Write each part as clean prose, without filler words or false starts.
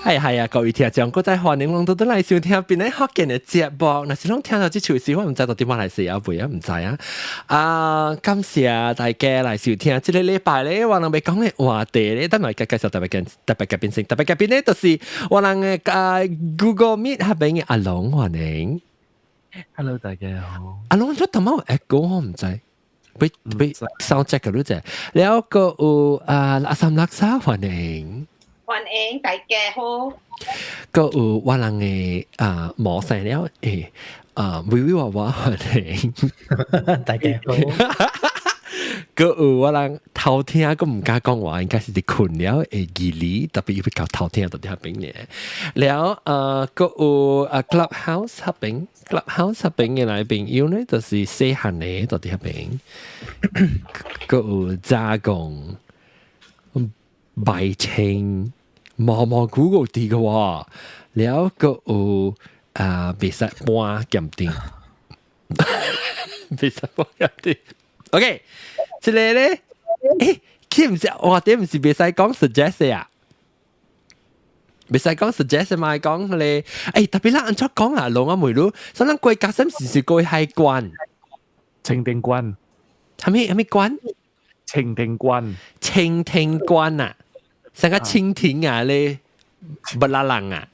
係啊，各位聽眾，我在歡迎攏都來收聽邊啲福建嘅節目。若是攏聽到這趣事，我唔知到點樣來寫啊，背啊唔知啊。感謝大家來收聽。這個禮拜咧，我哋要講嘅話題咧，等我介紹特別嘉賓先。特別嘉賓咧，就是我哋嘅Google Meet 下邊嘅阿龍，歡迎。Hello， 大家好。阿龍做頭毛 echo 我唔知，俾 sound check 嗰隻。แล้วก็阿三lak沙歡迎。歡迎大家好。ก็ว่าลังหมอใส่แล้ววิวว่า歡迎大家好。ก็ว่าลัง頭聽ก็唔敢講話，應該是啲困了義理，特別要比較頭聽到啲下邊嘅。แล้วก็Clubhouse 下邊嘅來賓有呢，就是細漢嘅到啲下邊，ก็炸講ใบ稱。毛 Google 啲嘅喎，แล้วก็別使搬鑑定，別使搬鑑定。OK， 這個咧，佢唔是我哋唔是別使講 suggest 啊，別使講 suggest 嘛，講咧，特別啦，按出講啊，龍啊梅魯，所以咱國家心時過海關，清定關，係咪關？清定關，清定關啊！成個蜻蜓啊咧，不拉冷啊！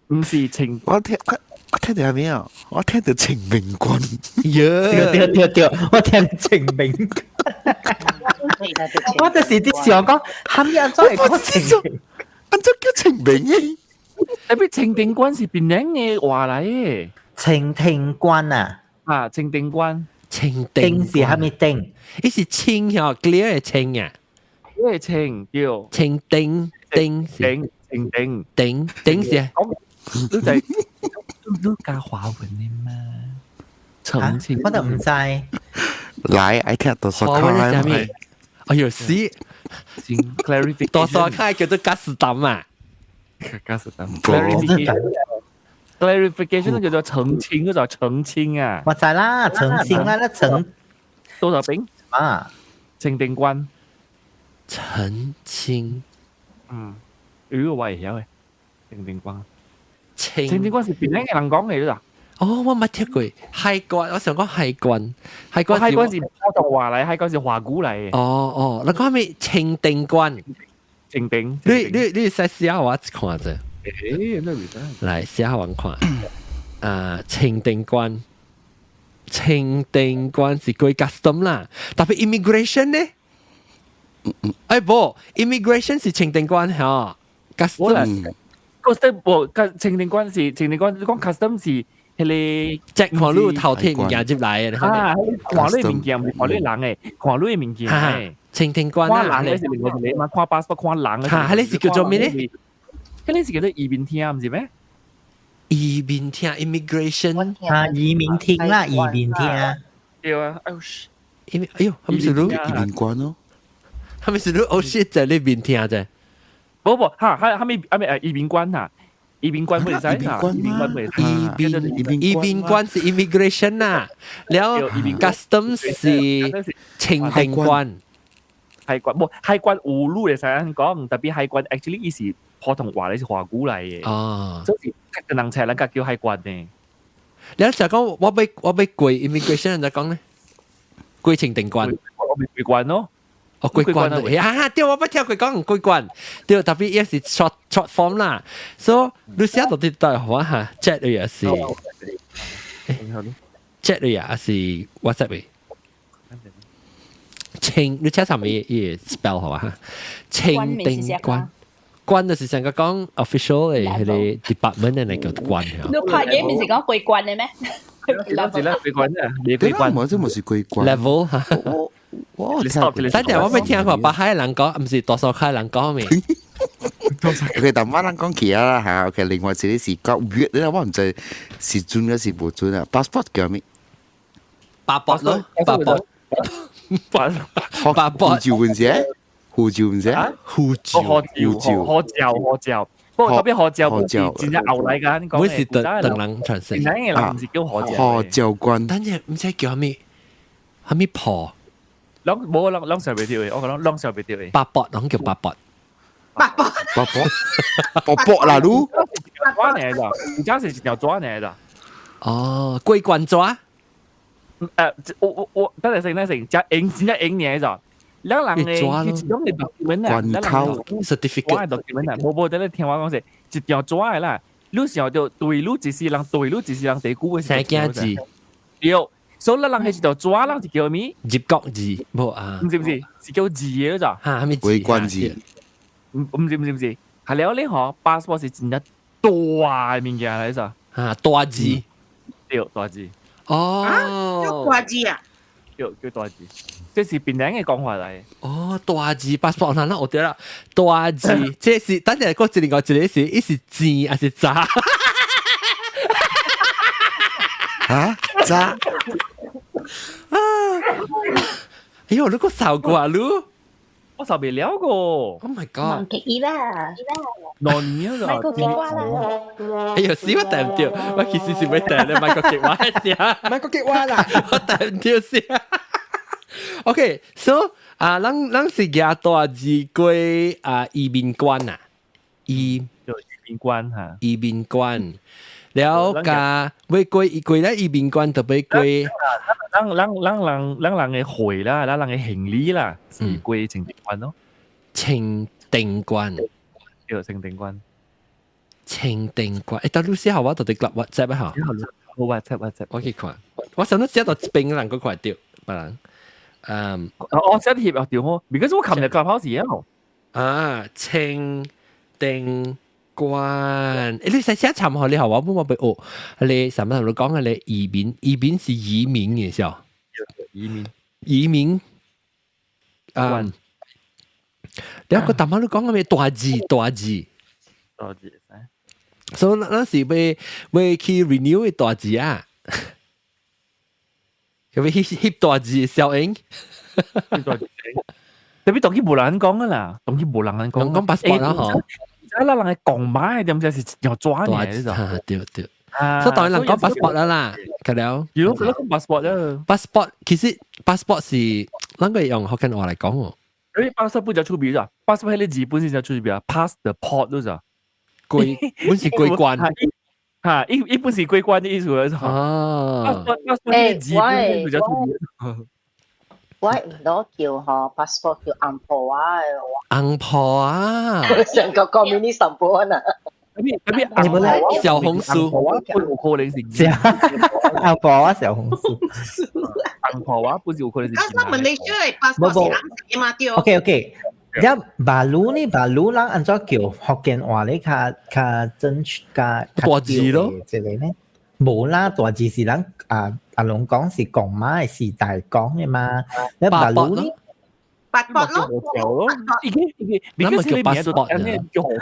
唔是清，我聽到係咩啊？我聽到清明君。對，我聽清明。我就是啲時候講，喊嘢安怎會講清明？安怎叫清明嘅？特別清定關是邊樣嘅話嚟嘅？清聽關啊！啊，清定關，清定是蝦米定？呢是清呀 ，clear 嘅清啊！咩清叫清定定是都就係都教華文嘅嘛。澄清，我都唔知。來，I聽到所講係咩？哎呦死 ！clarification 多數開叫做加斯坦啊，加斯坦 clarification 叫做澄清，嗰就澄清啊。我知啦，澄清啦，那澄多少餅啊？清定關。澄清，我會曉嘅，清定關。清定關是邊樣嘅人講嚟㗎？哦，我冇聽過海關，我想講海關是普通話嚟，海關是華語嚟嘅。哦，你講咩清定關？清定，你使試下我看啫。那唔得。來試下我看，清定關是歸 custom 啦，特別 immigration 呢？不 ，immigration 是清定關嚇 ，custom。清定關講 custom 是係你即係看你頭天物件入來嘅，看你物件唔係看你人嘅，看你物件嘅。清定關啊，人嘅是另外一個嘛，看 passport 看人嘅。係你是叫做咩咧？嗰啲是叫做移民廳，唔是咩？移民廳 immigration 移民廳啦，移民廳。對啊，哎呦，係咪是你？移民官咯。係咪是你？哦 shit，在呢邊聽啫。不，係咪移民官啊？移民官會使啊？移民官會移民官是 immigration 啊，然後 custom 是清定關。海關有路嘅使講，特別海關 actually 伊是普通話，你是華語嚟嘅。哦，所以個人才能夠叫海關嘅。你就講我俾過 immigration 就講咧，過清定關。我咪過關咯。哦，歸關啊！對，我不聽佢講歸關，對，特別也是 short form 啦。所以你寫到啲對話嚇 ，chat 佢也是 ，chat 佢也是 WhatsApp 嘅。清，你寫上面也 spell 好啊？清定關，關就是成個講 official 嘅係你 department 嘅那個關。你拍嘢唔是講歸關嘅咩？係啦，歸關啊，你歸關，我真冇是歸關 level 嚇。但係我未聽過巴海人講，唔是多數海人講咩？OK，但係人講其他啦嚇。OK，另外一啲是國語，你我唔知是準還是冇準啊。passport 叫咩？巴博咯，巴博，護照唔是？護照唔是？護照。不過特別護照唔是真係牛嚟㗎，你講。唔是等人傳承。真嘅人唔是叫護照。護照關。等陣唔知叫咩？係咪破？冇兩上邊條嘅，我講兩上邊條嘅。八博，講叫八博。八博，波波啦，路抓嚟的，而家是一條抓嚟的。哦，桂冠抓。我等陣先，只影嚟的。兩人嘅佢始終係 document 啊，兩人 certificate document 啊，冇等你聽我講先，一條抓嘅啦。你時候就對路只是人對路只是人地估嘅。生驚字。有，所以人係一條抓，人就叫咩？接角字，冇啊？唔是，是叫字嘅咋？嚇，咩字？桂冠字。唔是，係了你學 passport 是真係大物件嚟咋？嚇，大字。對，大字。哦。叫大字啊？叫大字。這是邊兩嘅講法嚟？哦，大字 passport 嗱，我哋啦，大字，即是等陣嗰另外一個是，一是字還是渣？啊，渣？哎呦，你個掃過啊，你？我受未了個。Oh my god！奇啦，哪年啊？買個幾瓜啦？哎呦，死我帶唔掉，我其實是咪帶你買個極話先？買個激話啦，我帶唔掉先。OK，so 咱是廿大字過移民關啊，移民關嚇，移民關，了個要過咧移民關特別過。人嘅會啦，人嘅行李啦，是過清定關咯。清定關，叫清定關。清定關，但你寫下我到底 WhatsApp 啊？好 WhatsApp，我去看，我想到寫到冰人嗰塊掉，不然。我寫貼又掉好，because 我琴日 Clubhouse 有清定關，你使寫尋號你好我冇俾我，你什麼同你講嘅你移民是移民嘅時候，移民你個淡仔你講嘅咩大字，所以嗰時要去 renew 嘅大字啊。有冇翕大字效應？特別當佢冇人講噶啦，當佢冇人講。講 passport 啦，嗬。而家人係講買，點解是又抓嘢呢？對。所以當然人講 passport 啦，咁樣。如果講 passport 啦 ，passport 其實 passport 是啷個用福建話嚟講喎？誒 passport 本就出邊咋 ？passport 喺你日本先就出邊啊 ，pass the port 咯咋？本是歸關。嚇，一般是歸關的意思嚟咋？哦。我唔攞叫嗬 passport 叫硬婆啊，硬婆啊，成個 community 上班啊。特別小紅書，有可能是硬婆啊，小紅書，硬婆啊，不是有可能是。咁問你出嚟 passport 是硬嘅嘛？對。OK，一馬路人按照叫福建話咧，較真較大字咯，即係咧。冇啦，大字是人阿龍講是講嘛，是大講嘅嘛。你馬路呢？八博咯，你個叫 passport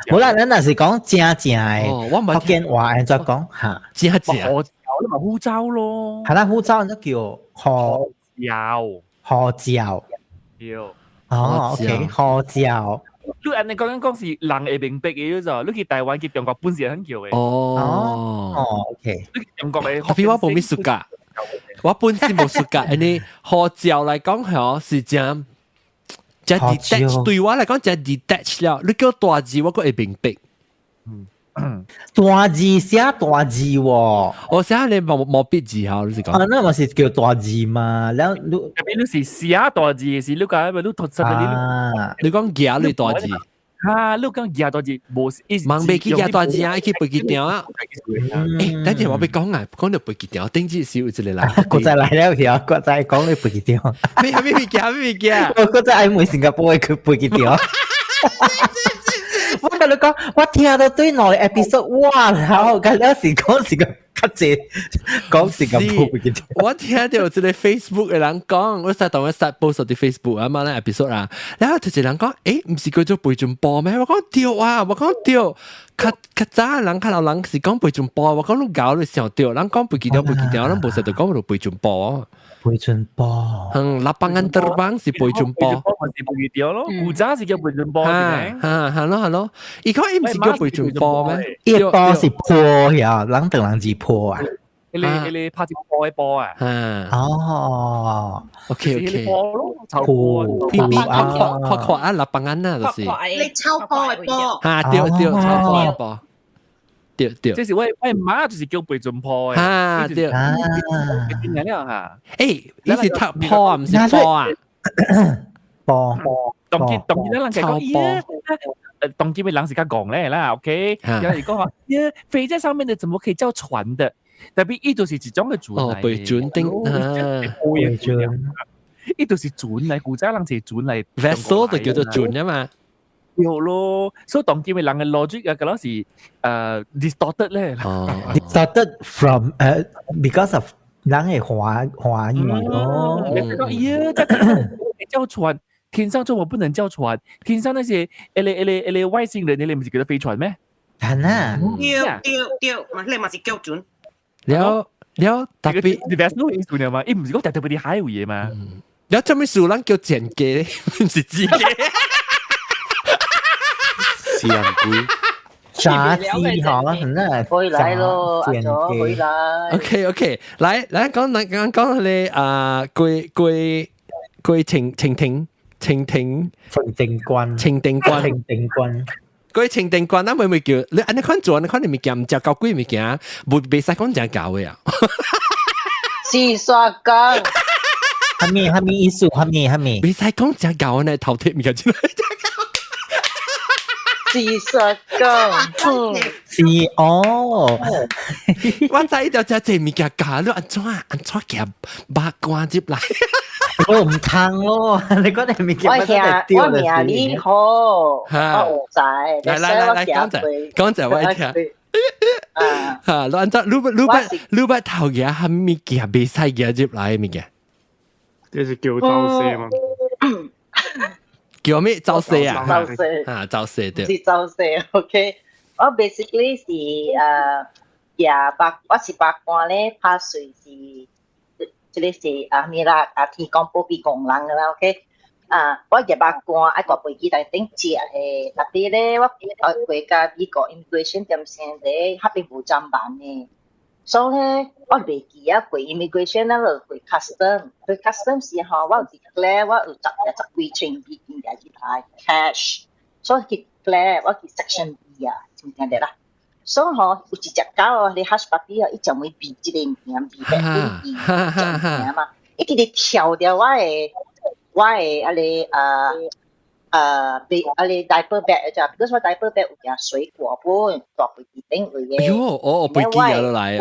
冇啦，你那是講正嘅，福建話按照講嚇。正，護照你咪護照咯。係啦，護照就叫護照。哦 ，OK，護照。你按你講是人會明白嘅啫，你去台灣去中國本是很叫嘅。OK。你去中國嘅，特別我冇咩暑假，我本身冇暑假，你護照嚟講係是正 detach， 對我嚟講就 detach 了。你叫大字我個會明白。大字寫大字喎，我寫你冇必字嚇，你是講。那咪是叫大字嘛？然後特別你是寫大字嘅是，你講咪你讀實嘅你講夾你大字。嚇，你講夾大字冇意思。盲背記夾大字啊，去背記條啊。等陣我俾講啊，講到背記條，頂住少一個嚟。國際嚟了條，國際講你背記條。咩夾？我國際喺每新加坡佢背記條。我同你講，我聽到對內 episode， 哇！然後嗰時講時個卡謝講時個背記條。我聽到有一個 Facebook 嘅人講，我當我 start post 啲 Facebook 啊嘛咧 episode 啊，然後就一人講，唔是叫做背盡波咩？我講對啊，我講對，較早人較老人是講背盡波，我講你搞你上對，人講背記條，人冇實就講到背盡波。背盡波，lapangan terbang 是背盡波，是背記條咯，古早是叫背盡波嘅。係咯，而家唔是叫背盡波咩？一波是坡呀，人等人字坡啊。你拍隻波嘅波啊，哦 OK 你 OK 波咯，臭波，BB 擴啊，立棒眼啊，就是你抽波嘅波，嚇對超波一波，對，即是喂媽就是叫背進波嘅，嚇對，啊，點解呢嚇？誒，呢是踢波啊，唔是波啊，波當見啲人講耶，當見咪人時間講咧啦，OK，有人講話耶，飛在上面的怎麼可以叫船的？特別呢度是一種嘅船嚟，背轉丁啊，背轉，呢度是船嚟，古仔人是船嚟 ，vessel 就叫做轉啊嘛。有咯，所以當見咪人嘅 logic 啊，嗰陣時distorted 咧。started from because of 人嘅華語咯。你講耶，叫船，天上怎麼不能叫船？天上那些外星人，你唔是叫做飛船咩？係啊，對，你咪是叫準。了，特別你別說意思了嘛？伊唔是講特別啲海嘢嘛？了，做咩事人叫剪機咧？唔是自己。是人鬼。炸雞嗬，真係回來咯，阿左回來。OK，來講你貴晴君。嗰啲清定棍啊，咪叫你安尼款做，安尼款你物件唔食夠貴物件，袂使講真搞嘅啊。是刷工，係咪意思？係咪？袂使講真搞呢，頭貼物件之類。是刷工，是哦。我知道只物件搞了，安怎夾八卦接嚟？我唔通咯，你講你咪叫我名你好，我唔知。來，講就我聽。嚇，你按照你不頭嘢係物件未使嘅接嚟物件？即係叫周四嘛？叫咩？周四啊？周四啊，周四對。是周四 ，OK。我 basically 是我是八卦咧，拍水是。即係是咩啦？天公保庇工人噶啦 ，OK。我入八卦一個飛機但係頂節誒，特別咧我國家呢個 immigration 點先咧，黑邊冇站板呢。所以咧，我未記啊，過 immigration 啦，過 custom 時候，我有 declare 我有十幾千美金嘅一台 cash，所以 declare 我叫 section B 啊，知唔知啦？所以嗬，有一隻狗哦，你 hush puppy 哦，伊就會避一個名，避得佢避名嘛，伊直直跳掉我嘅被diaper bag 咋，because 我 diaper bag 有件水果本，大背機頂位嘅。哎呦，我背機有得來。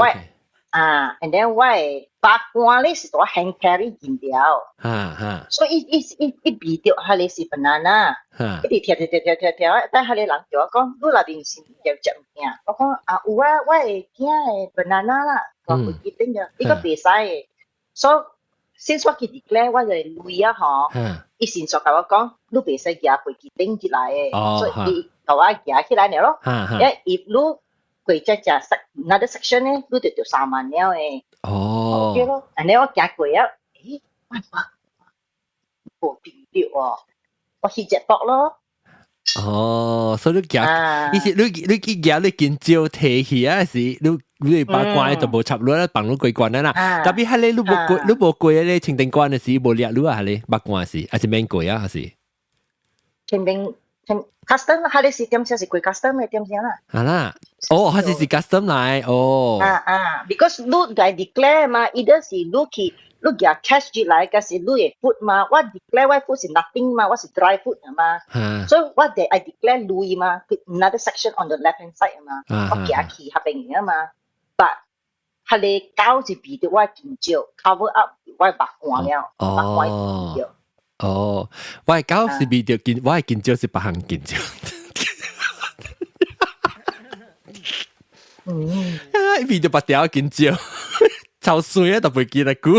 and then 我嘅八卦咧是做 hand carry 見掉。所以伊避掉下你是 banana。一直跳，但係你人叫我講，你那邊是有隻物件，我講有啊，我係驚係 banana 啦，我背機頂嘅，呢個袂使嘅。所以先我去 declare 我就累啊嗬，伊先說甲我講，你袂使夾背機頂起來嘅，所以伊甲我夾起來了咯。if 你過只 another section 咧，你就3萬了誒。哦。OK 咯，然後我夾過啊，冇變掉喎。我去隻博咯。哦，所以你夾，意思你夾你見照提起啊，是你八卦就冇插落啦，綁到貴關啦。特別係你冇貴咧，清定關嘅時冇掠落啊，係你八卦時，還是免貴啊，還是？清定 custom 係你是點先是貴 custom 嘅點先啦？係啦，哦，還是 custom 嚟，哦。because 你嚟 declare 嘛，either 是你去。你夾 cash 進來，嗰時你嘅 food 嘛，我 declare 我 food 是 nothing 嘛，我是 dry food 嘛，所以我哋 I declare 累嘛 ，another section on the left hand side 嘛，我夾起下邊嘅嘛，但係你搞就變到我見照 cover up 我白光了，白光見照。哦，我搞是變到見，我見照是白行見照。變到白條見照。臭水啊，就袂記得估。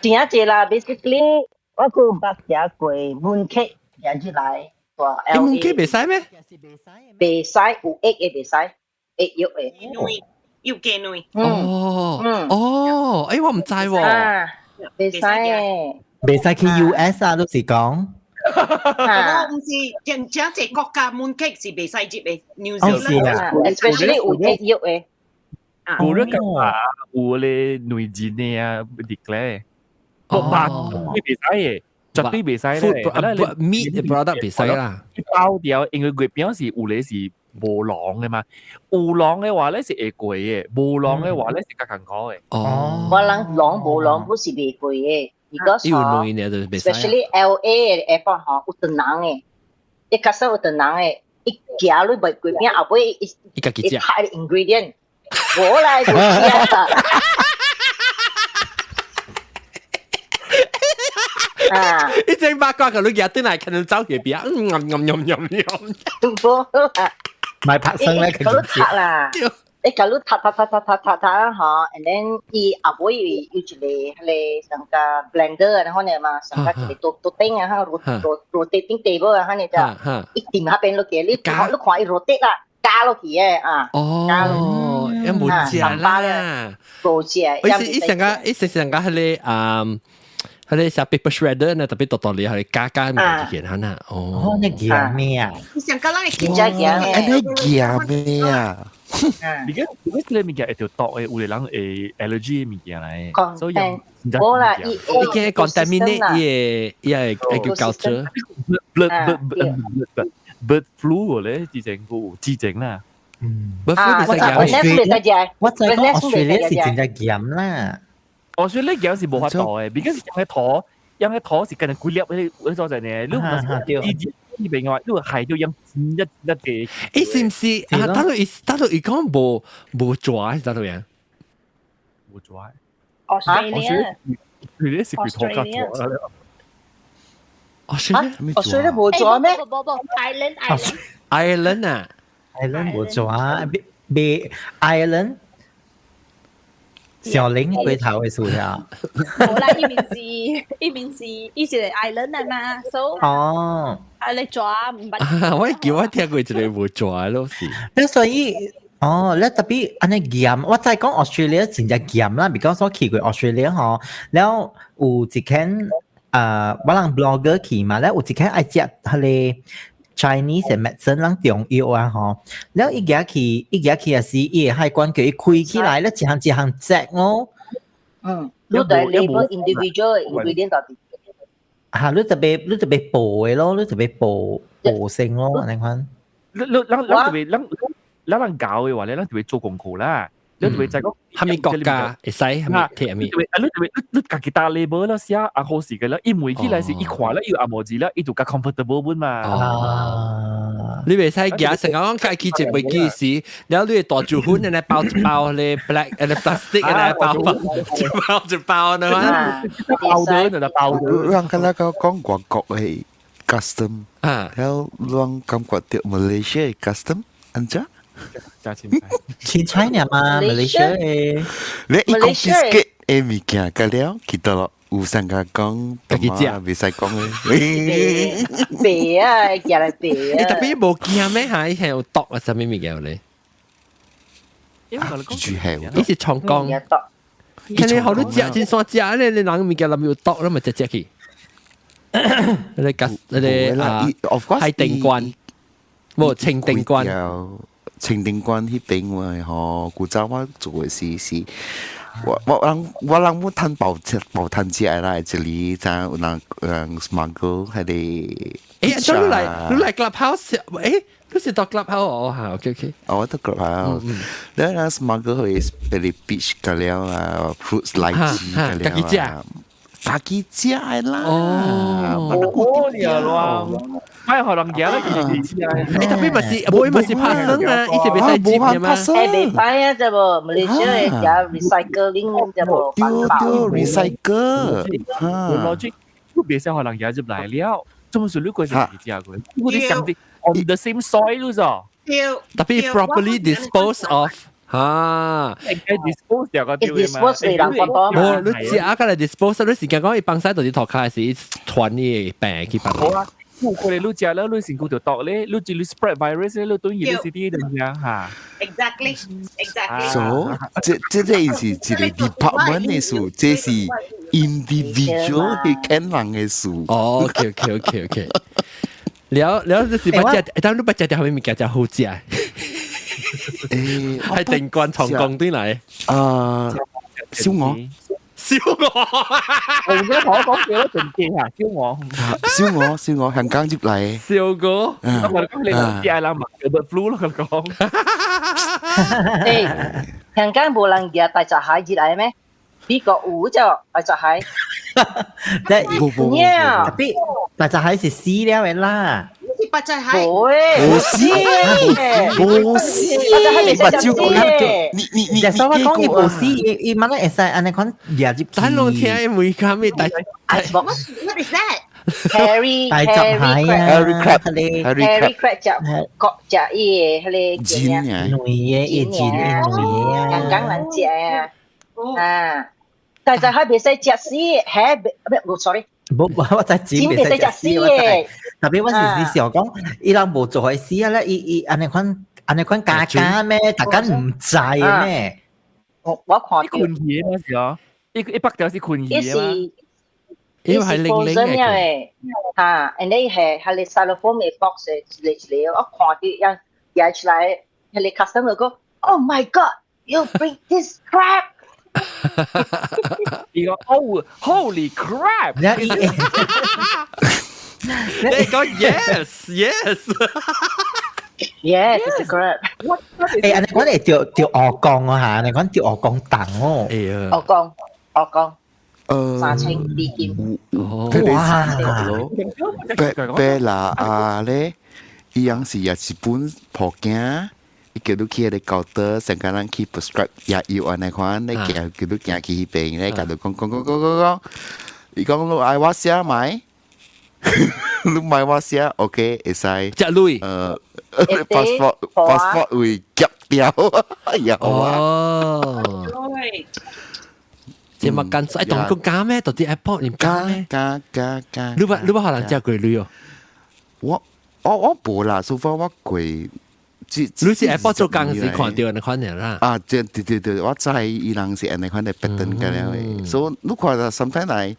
真係謝啦 ，basically 我個白夾櫃 mooncake 引出來，話 mooncake 袂使咩？袂使有 egg 嘅袂使 ，egg 肉嘅。要雞女。我唔知喎。袂使嘅。袂使去 US 啊，都是講。我唔是人家這國家 mooncake 是未使接嘅，New 哦是 Zealand 啊 especially 有啲肉嘅，有咧咁啊，有咧內戰嘅啊，啲咧，不白啲未使嘅，絕對未使咧。 meat product 別使啦。包掉，因為月餅是有咧是無囊嘅嘛，有囊嘅話咧是會貴嘅，無囊嘅話咧是較更高嘅。哦，我諗狼冇狼不是未貴嘅，because 要內呢就別使。 especially LA 嘅 airport 嗬，有陣人嘅，一卡實有陣人嘅，一夾你賣月餅後尾一家幾隻？一太 ingredient， 我來就知啊。啊，一隻八卦佢都日都係看到走嘢邊啊，買拍生咧，佢都拆啦，你假如拆啦嗬 ，and then 伊後尾要一個係成個 blender 啊，然後呢嘛，成個一個都頂啊，哈，rotating table 啊，哈，你就一點下邊落嘅，你看伊 rotate 啦，加落去嘅啊，哦，一冇食啦，冇食，一成個係佢哋食 paper shredder 呢，特別多啲係加唔同嘅嚇呐。哦，你叫咩啊？你想講你真正嘅，你叫咩啊？而家呢啲物件一條毒嘅，有啲人會 allergy 嘅物件嚟，所以冇啦，已經 contaminate 嘅agriculture。bird flu 咧，之前個之前啦。bird flu 係食我就講 Australia 是真係鹽啦。我說呢樣是冇法度嘅，because 養嘅土是跟人攰粒嗰啲所在呢，你唔係呢邊嘅話，你係要養一嘅。誒是唔是啊？打到而講冇抓，打到樣冇抓。Australia 佢哋食佢土家咗啦。Australia冇抓咩？Ireland 啊 ，Ireland 冇抓，被 Ireland。小玲龜頭嘅數呀，冇啦，呢邊是以前係 island 嚟嘛，所以係你抓唔捌。我叫我聽過一個冇抓咯是。咁所以你特別安尼鹽，我再講 Australia 真係鹽啦，because 我去過 Australia 嗬，然後有一間我人 blogger 去嘛，然後有一間愛食佢哋。Chinese 嘅 medicine 人中藥啊嗬，然後一家去也是伊海關佢開起來咧，一項隻咯。你對 label individual ingredient 到底？嚇，你特別薄嘅咯，你特別薄性咯，你看。你特別搞嘅話咧，特別做功課啦。你特別就係講係咪國家會使係咪貼係咪？你自己打 label 啦，寫啊好事嘅啦，伊每起來是一塊啦，要阿毛字啦，伊就較 comfortable 本嘛。你未使夾成講介記住未記時，然後你大住款咧包一包咧 black 誒 plastic 咧包一包呢嘛，包咗，讓佢那個講外國嘅 custom 啊，然後讓感覺到 Malaysia 嘅 custom 安怎？價錢去 China 嘛 ，Malaysia 嘅。你一 confiscate 嘅物件，個了，佢到有三個講，自己食，未使講嘅。白啊，夾嚟白啊。你特別冇驚咩？嚇，以前有毒啊，什麼物件咧？豬係，呢是長江。睇你好多隻，真山隻咧，你兩個物件諗要毒啦，咪隻隻去。你海定關，冇清定關。清定關迄邊喎，吼，古早我做嘅是，我人冇攤爆攤子啦，這裡就有人 smuggle 係啲。誒，你嚟 clubhouse， 誒，都是到 clubhouse 哦，嚇 ，OK， 我到 clubhouse，แล้ว smuggle 係啲 peach 嘅了啊 ，fruits 荔枝嘅了啊。自己食啦，哦，你啊，買可能嘢啦，自己食啊。你特別咪是，唔會咪是拍生啊？以前咪使接嘅嘛。誒，未擺啊，啫噃，馬來西亞嘅 recycling 啫噃，丟 recycle，邏輯，別使可能嘢入嚟了，仲係呢個係自己食嘅，我哋想啲 on the same soil 咯咋？特別 properly dispose of。嚇，dispose 掉個丟嘅嘛。冇，你食啊，個嚟 dispose，你時間講，伊放曬到啲頭殼係傳啲病去病。好啊，佢哋你食啦，你成個條毒咧，你只你 spread virus 咧，你都要啲啲咁樣嚇。Exactly。So，這是一個 department 嘅事，這是 individual 去看人嘅事。哦，OK，了，就是把只，但你把只條咩物件就好食，係定關成功啲嚟。燒鵝。燒鵝，我記得同我講幾多陣見啊，燒鵝，香港接嚟。燒鵝，咁我講你唔知啦，嘛有 bird flu 咯，佢講。香港冇人嘅大閘蟹熱嚟咩？呢個烏就大閘蟹。tapi 大閘蟹是死了嘅啦。是八隻蟹。不是，把蕉講你就所以講伊不是，伊乜咧會使安尼款入入。但係我聽伊每家咩大 What is that? Harry 大閘蟹啊 Harry crab 隻伊個迄個煎嘅，鰻嘅，伊煎嘅鰻嘅，香港人食啊，大閘蟹袂使食死，蝦，sorry。我在煎袂使食死，特別我是想講，伊人無做嘅死咧，伊安尼款假咩？大家唔知咩？我看到。困魚咩事啊？一百條是困魚啊嘛。因為係零嘅，嚇，and then 係你 styrofoam 嘅 box 嚟，我看到人出來，係你 customer 講 ，Oh my God，you bring this crab。呢個 Holy crap！ 你講 yes， it's a crab。誒，安尼講係條鵝肝啊嚇，安尼講條鵝肝蛋哦。鵝肝。3千2件。哇！白啦啊咧，伊樣是日本破鏡。叫到去你搞得成個人去 prescribe 藥要安尼款，你叫到行去病咧，搞到講，你講你愛我寫買，你買我寫 ，OK， 會使。隻類passport 會夾掉，有啊。哦。即係乜緊？誒，同個假咩？到啲 airport 唔假咩？假。你可能隻鬼女哦。我冇啦，除非我貴。你是 airport 做工時看到人款人啦。啊，對，我知伊人是安尼款嘅 pattern 嘅咧。所以你看到 sometimes 嚟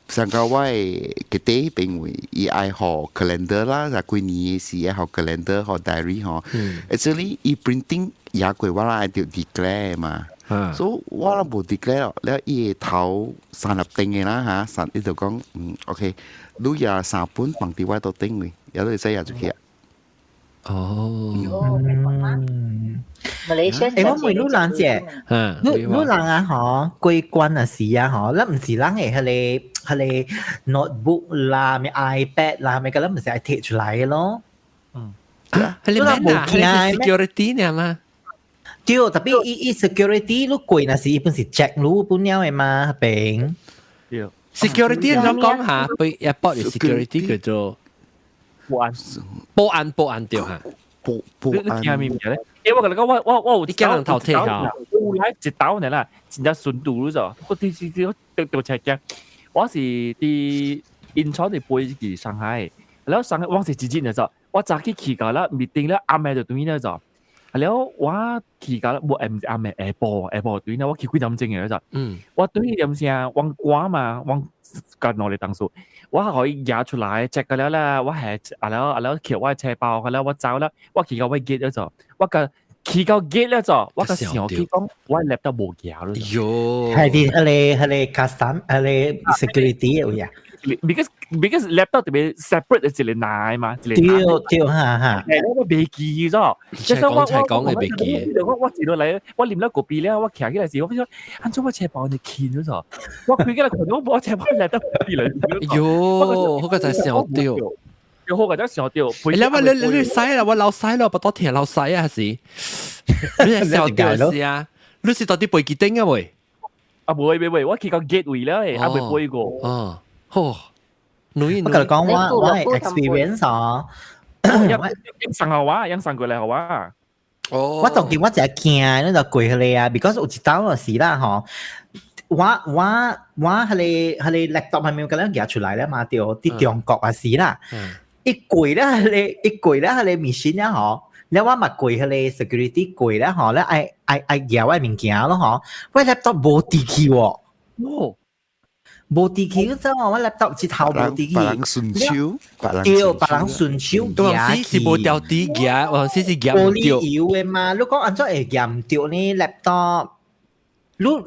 上個我嘅第一邊位，伊愛學 calendar 啦，就幾年時愛學 calendar 學 diary 嗬。Actually 伊 printing 也貴我啦愛條 declare 嘛。所以我啦冇 declare แล้ว伊頭三立定嘅啦嚇，伊就講OK，你也3本bằng啲位到定嘅，有啲使入咗去啊。哦，馬來西亞，我問你人啫，你人啊嗬，歸關啊時啊嗬，你唔是人嘅係你 notebook 啦，咪 iPad 啦，咪咁唔是係貼出嚟嘅咯。係你咩啊？係 security 呢嘛？對，特別伊 security 你貴那是伊本是 check 你本了嘅嘛，平。security 你講下，佢 airport 嘅 security 叫做。保安對嚇，你聽明唔明咧？因為我講我有啲人頭聽下，我來一刀呢啦，真係順度咗，我啲調查嘅，我是啲印廠嚟背去上海，然後上海我是自己嚟咗，我早起起㗎啦，meeting 咧啱啱就對呢咗，然後我起㗎啦，我唔係啱啱下晡對呢，我起幾點鐘嘅咗，我對呢點先，我掛嘛，我跟我哋當數。我可以拿出來 check 㗎啦，我係แล้วเขียวว่า車包㗎啦，我走啦，我企到位 gate 咗，我個企到 gate 咗咗，我個時候佢講我 laptop 冇嘢咯。喲，係 custom 係 security 嘅呀。because laptop 特別 separate 一個拿嘛，對嚇。係我未記咗，即係講嘅未記。我知道嚟，我念咗個筆咧，我企起來時，我講按咗我車包你見咗咗，我佢嘅嚟我車包嚟得啲嚟。喲，好個就係上吊，又好個就上吊。你使啦，我老使啦，不多聽老使啊是，你係上吊是啊，你是到底背幾丁啊喂？啊唔，我企個 gateway 咧，啊未背過。哦，好，我同你講我係 experience 啊，ยังสั่งเอาว่ายังสั่ง過嚟好啊。我當見我就係驚，你就跪佢哋啊 ，because 有一刀嘅事啦，嗬。我係你 laptop 係咪咁樣夾出嚟咧嘛？掉啲中國嘅事啦，一跪咧係你 machine 咧嗬。แล้วว่ามากุยทะเล security กุยแล้วหอแล้วไอเหยียบไอ้มิงเกียแล้วหอว่า laptop โบตีคีว無地氣嗰陣我 laptop 只頭無地氣，別人順手，別人順手嗰陣時是冇掉啲嘅，嗰陣時是夾玻唔掉。璃油嘅嘛，你講安怎會夾唔掉呢 laptop？你無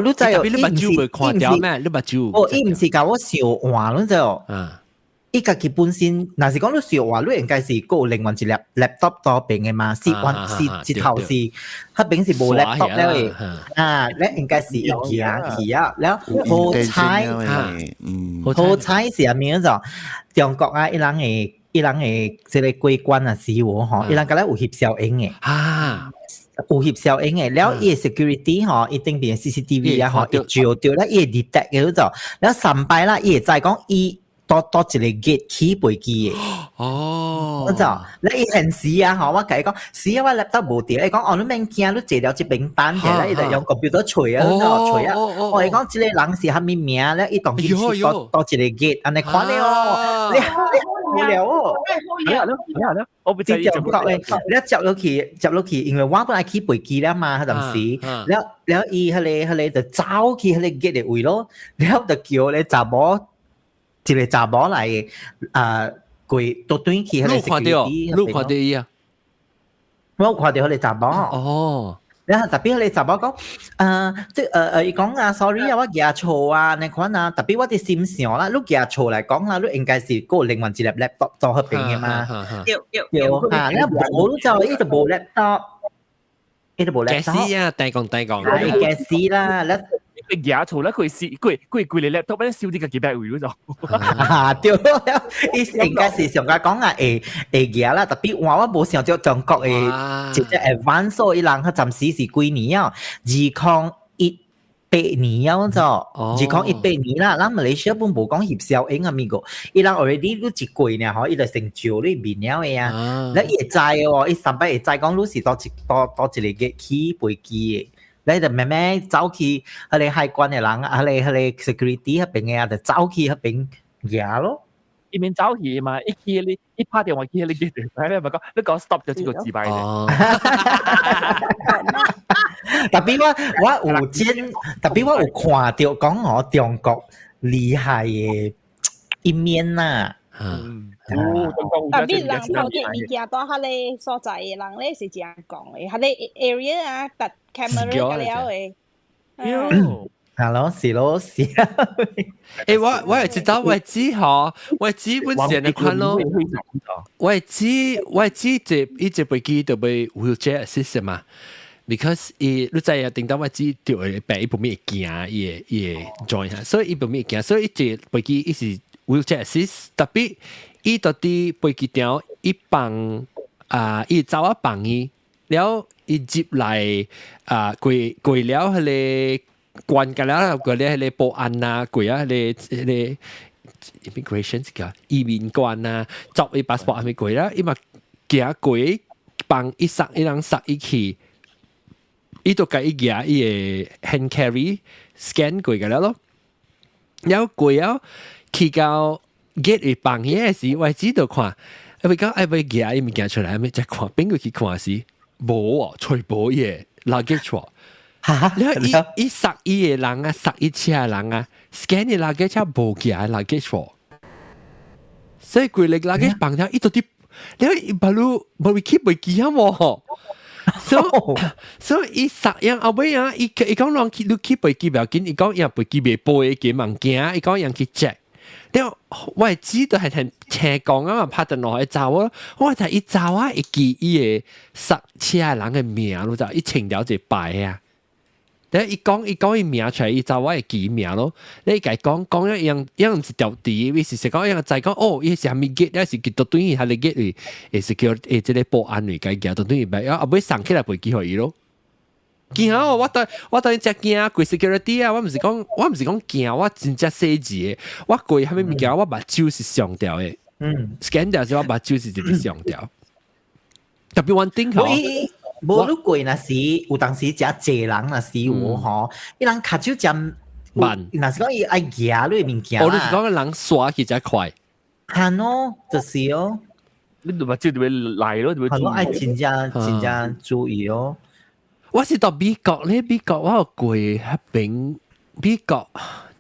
你知哦，你目睭會看掉咩？你目睭哦，伊毋是甲我笑話，你知哦。啊，伊家己本身，若是講你笑話，你應該是有另外一粒 laptop 多邊嘅嘛，是一頭是，迄邊是無 laptop 了嘅，啊，咧應該是一件去啊，แล้ว好彩，好彩是阿咩就中國啊，伊人嘅即個機關啊，是喎吼，伊人甲咱有翕小影嘅，啊，有翕小影嘅，แล้ว伊 security 吼，伊頂邊 CCTV 啊，吼，伊照到咧，伊 detect 嘅就，แล้ว3擺啦，伊會知講伊。多一個 gate 起飛機嘅，哦，我就你以前試啊，嗬，我計講試啊，我 laptop 無掉，你講哦，你免驚，你借了一平板嘅，你就用 computer 吹啊，吹啊，我係講即個人是蝦米名咧，伊當佢多一個 gate，安尼看你哦，你無聊哦，我不知你接落去，因為我本來起飛機啦嘛，嗰陣時，แล้ว伊迄個就走去迄個 gate 嘅位咯，แล้ว就叫你查某。一個查某來跪倒轉去，你看到伊啊？我看到迄個查某。哦，然後特別迄個查某講，伊講啊 ，sorry 啊，我舉錯啊，你看啊，特別我哋心想啦，你舉錯嚟講啦，你應該是個另外一粒 laptop 做迄邊嘅嘛。有啊，你冇就伊就冇 laptop，伊就冇 laptop。假死啊！大講，係假死啦，你。佢giả錯啦，佢你 laptop 咧燒啲嘅幾百位嗰種。對啦，伊應該是上個講啊，會giả啦，特別我冇想到中國嘅即係 advance，伊人佢暫時是幾年啊？2018年啊，就2018年啦，咱馬來西亞本無講翕小影啊，咪個，伊人 already 都一季呢，嗬，伊就成就你面了嘅啊，你會知喎，伊3擺會知講你是多一個嘅起飛機嘅。你就慢慢走去迄個海關嘅人，迄個 security 嗰邊嘅啊，就走去嗰邊行咯。伊免走去嘛，一拍電話去迄個機台，你咪講，你講 stop 咗呢個字牌咧。特別我有見，特別我有看到講我中國厲害嘅一面呐。特別人投啲物件到迄個所在嘅人咧是這樣講嘅，迄個 area 啊，搭 camera 㗎了嘅。Hello，是咯，是啊。誒，我係知道，我係知嗬，我係知本身你看咯，我係知一隻飛機就被 wheelchair assist 嘛。because 你知啊，定到我知掉嚟病，伊部咩行，伊 join 下，所以伊部咩行，所以一隻飛機伊是 wheelchair assist，特別伊到啲飛機條伊幫伊走一幫伊，了伊接嚟過了迄個。關㗎啦，嗰啲係保安啊，佢啊係 immigration 嘅移民關啊，作為 passport 係咪佢啦？因為佢佢幫一人殺一起，呢度計一嘢，伊 hand carry scan 佢㗎啦咯。然後佢啊，佢到 get 嚟幫嘢時，我知道看，因為講係咪嘢伊咪見出來，咪就看邊個去看時，冇啊，全部嘢 luggage 喎。然後伊殺伊嘅人啊，殺伊車嘅人啊 ，scan 嘅 luggage 無寄嘅 luggage 喎，所以佢哋 luggage 綁咗，伊到啲，你睇巴魯冇會 keep 唔記啊喎，所以伊殺樣後尾啊，伊講讓 keep 唔記唔要緊，伊講樣唔記唔背嘅物件，伊講樣去 check，然後我係知道係聽斜講啊嘛，拍得落去走啊，我就伊走啊，會記伊嘅殺車嘅人嘅名咯，就伊清了一排啊。但伊講伊名出來，伊就我會記名咯。你講一樣是條地，伊是講一樣就係講哦，伊是蝦米結，一是結到對伊係你結，伊是叫即個保安嚟計嘅，到對伊咪啊，尾上起來背記互伊咯。驚啊！我當然只驚啊，貴 security 啊，我唔是講驚，我真正細字嘅，我貴蝦米物件，我目睭是上吊嘅，scan 掉之後我目睭是直接上吊。特別one thing 嗬。無你過那時有當時只濟人那時有吼，伊人卡手針慢，那是講伊愛行你物件啦。哦，你是講人刷起只快，係咯，就是哦。你度目睭就會嚟咯，就會。係咯，愛真正注意哦。我是到美國咧，美國我有過迄邊美國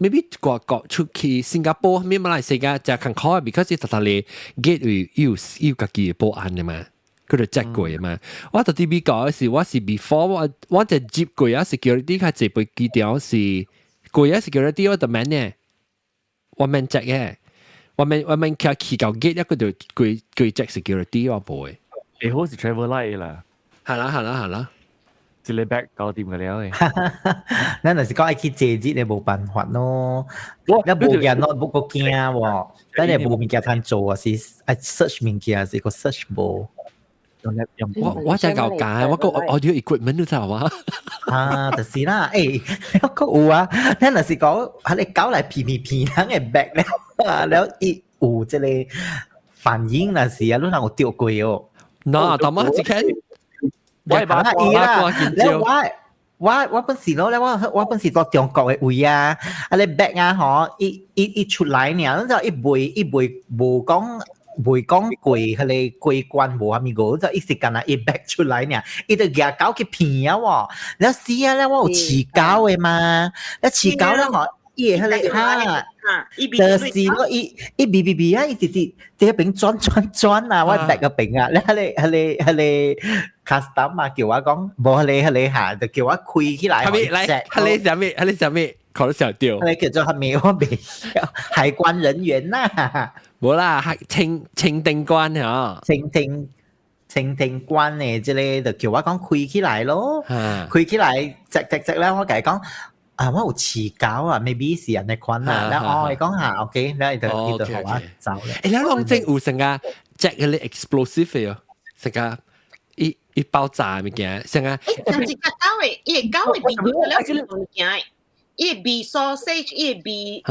maybe 個出去新加坡，咪馬來西亞就近開 ，because 特特你 get 要家己嘅保安嘅嘛，佢就 check 過嘛。我特啲美國時，我是 before 我就接過啊 security 佢這邊幾條是過啊 security 我就 man 嘅，我 man check 嘅，我 man 佢到 get 一個就佢 check security 我冇嘅。你好似 travel light 啦，係啦。一個 bag 搞掂嘅了誒。咱若是講愛去借節，你冇辦法咯。你冇嘢 notebook 個驚喎，咱你冇物件通做啊，是愛 search 物件是個 search 冇。我真係夠解，我個 audio equipment 都就話。啊，就是啦，誒，個有啊，咱若是講，你搞嚟片人嘅 bag 咧，แล้ว伊有即個反應那是啊，你讓我丟過哦。嗱，但係只看。我係把伊啦，แล้ว我本時咯，แล้ว我本時到中國嘅位啊，你 back 啊，嗬，一出來呢，就一背無講貴，佢哋貴關無蝦米個，就一時間啊，一 back 出來呢，一就夾搞去片啊喎，แล้ว試啊，แล้ว我有持搞嘅嘛，แล้ว持搞แล้ว嗬，伊係佢哋嚇。就是咯，一比啊，一直喺邊轉啊，我大個邊啊，你 custom 啊，叫我講，冇你下就叫我開起來，係你上面考到小調，你叫做係咪我未海關人員呐？冇啦，係清定關嚇，清定關嘅即係就叫我講開起來咯，開起來直咧，我計講。啊，我有持搞啊 ，maybe 是人嘅款啊，แล้ว你講下 ，OK，แล้ว就學我走咧。แล้วลอง整有成個 check 嗰啲 explosive 嘅，成個一爆炸物件，成個。但係搞嘅，伊搞嘅變咗了是物件，伊比 sausage，伊比。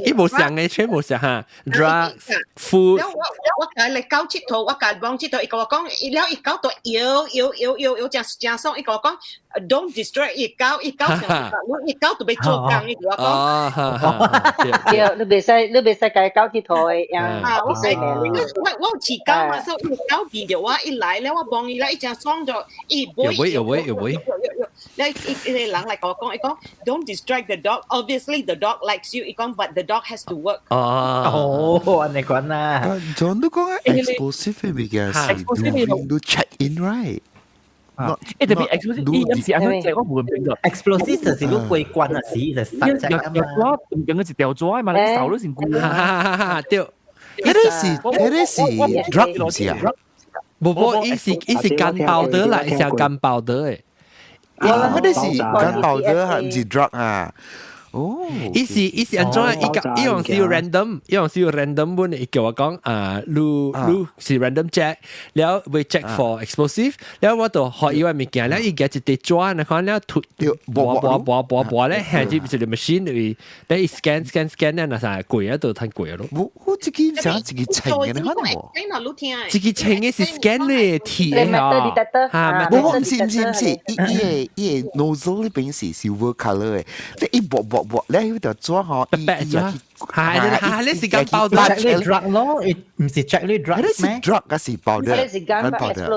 伊無上嘅，全部上嚇 drugs、food。我教你搞佚佗，我教幫佚佗，伊個我講，แล้ว伊搞到搖，正爽，伊個我講。Don't distract 伊搞就被做工，伊個講。對，你袂使介搞佚佗嘅樣。我持搞嘛，所以伊搞記着我一來咧，我幫伊咧，伊正爽咗，伊會。咧，伊人嚟講，伊講 Don't distract the dog. Obviously the dog likes you. 伊講 But the dog has to work. 安尼講啦。John 都講 explosive 嘅物件是do check in right。特別 explosive，是安怎講我冇明白。explosive 就是你過關啊，是就實際啊嘛。我唔講嘅是掉咗嘛，你手都成攰啊！對，嗰是 drug 唔是啊？冇，伊是干爆的啦，伊是干爆的誒。嗰是干爆的，係唔是 drug 啊？哦，伊是安怎？伊用是 random 本，伊叫我講你是 random check，แล้ว會 check for explosive，แล้ว我就學伊話物件，แล้ว伊嘅一啲抓，然後แล้ว突播咧，係住一個 machine 裡，แล้ว伊 scan 咧，嗱曬貴啊，都太貴咯。我自己想自己稱嘅，你看冇？自己稱嘅是 scan 咧，鐵啊，唔是，伊 nozzle 呢邊是 silver colour 嘅，你一薄。咧佢就做好，係你時間爆咗 drug 咯，唔是 check 呢 drug 咩 ？drug 嘅是爆的，係干爆炸，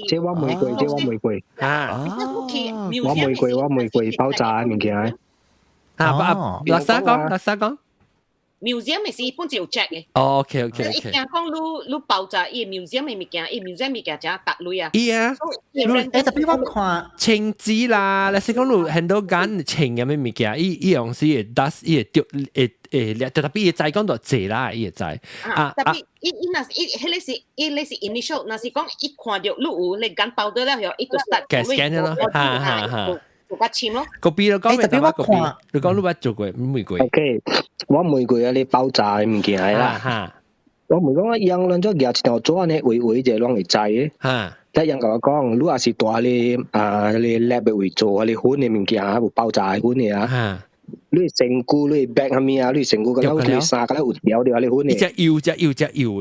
即我玫瑰啊！我玫瑰爆炸物件。垃圾講。museum 咪是本就有 check 嘅。OK。一件講你爆炸，伊 museum 嘅物件，伊 museum 物件真係特類啊。伊啊，特別我看稱字啦，你先講你很多間稱嘅咩物件，伊樣是會 dust，伊會掉特別伊再講到謝啦，伊會再特別伊那是伊是 initial， 那是講一看到你有你間爆咗咧，伊就 start scan 咯，哈。個簽咯，個 B 咯，講咩？特別我看，你講你捌做過玫瑰。OK， 我玫瑰啊，你爆炸嘅物件係啦。我唔講一樣撚咗夾一條紙呢，圍就攞嚟製嘅。一樣同我講，你也是大你你 lab 嘅會做，你款嘅物件啊，會爆炸嘅款嘅啊。你成股你 back 下面啊，你成股個撈你沙個撈有條你款嘅。隻搖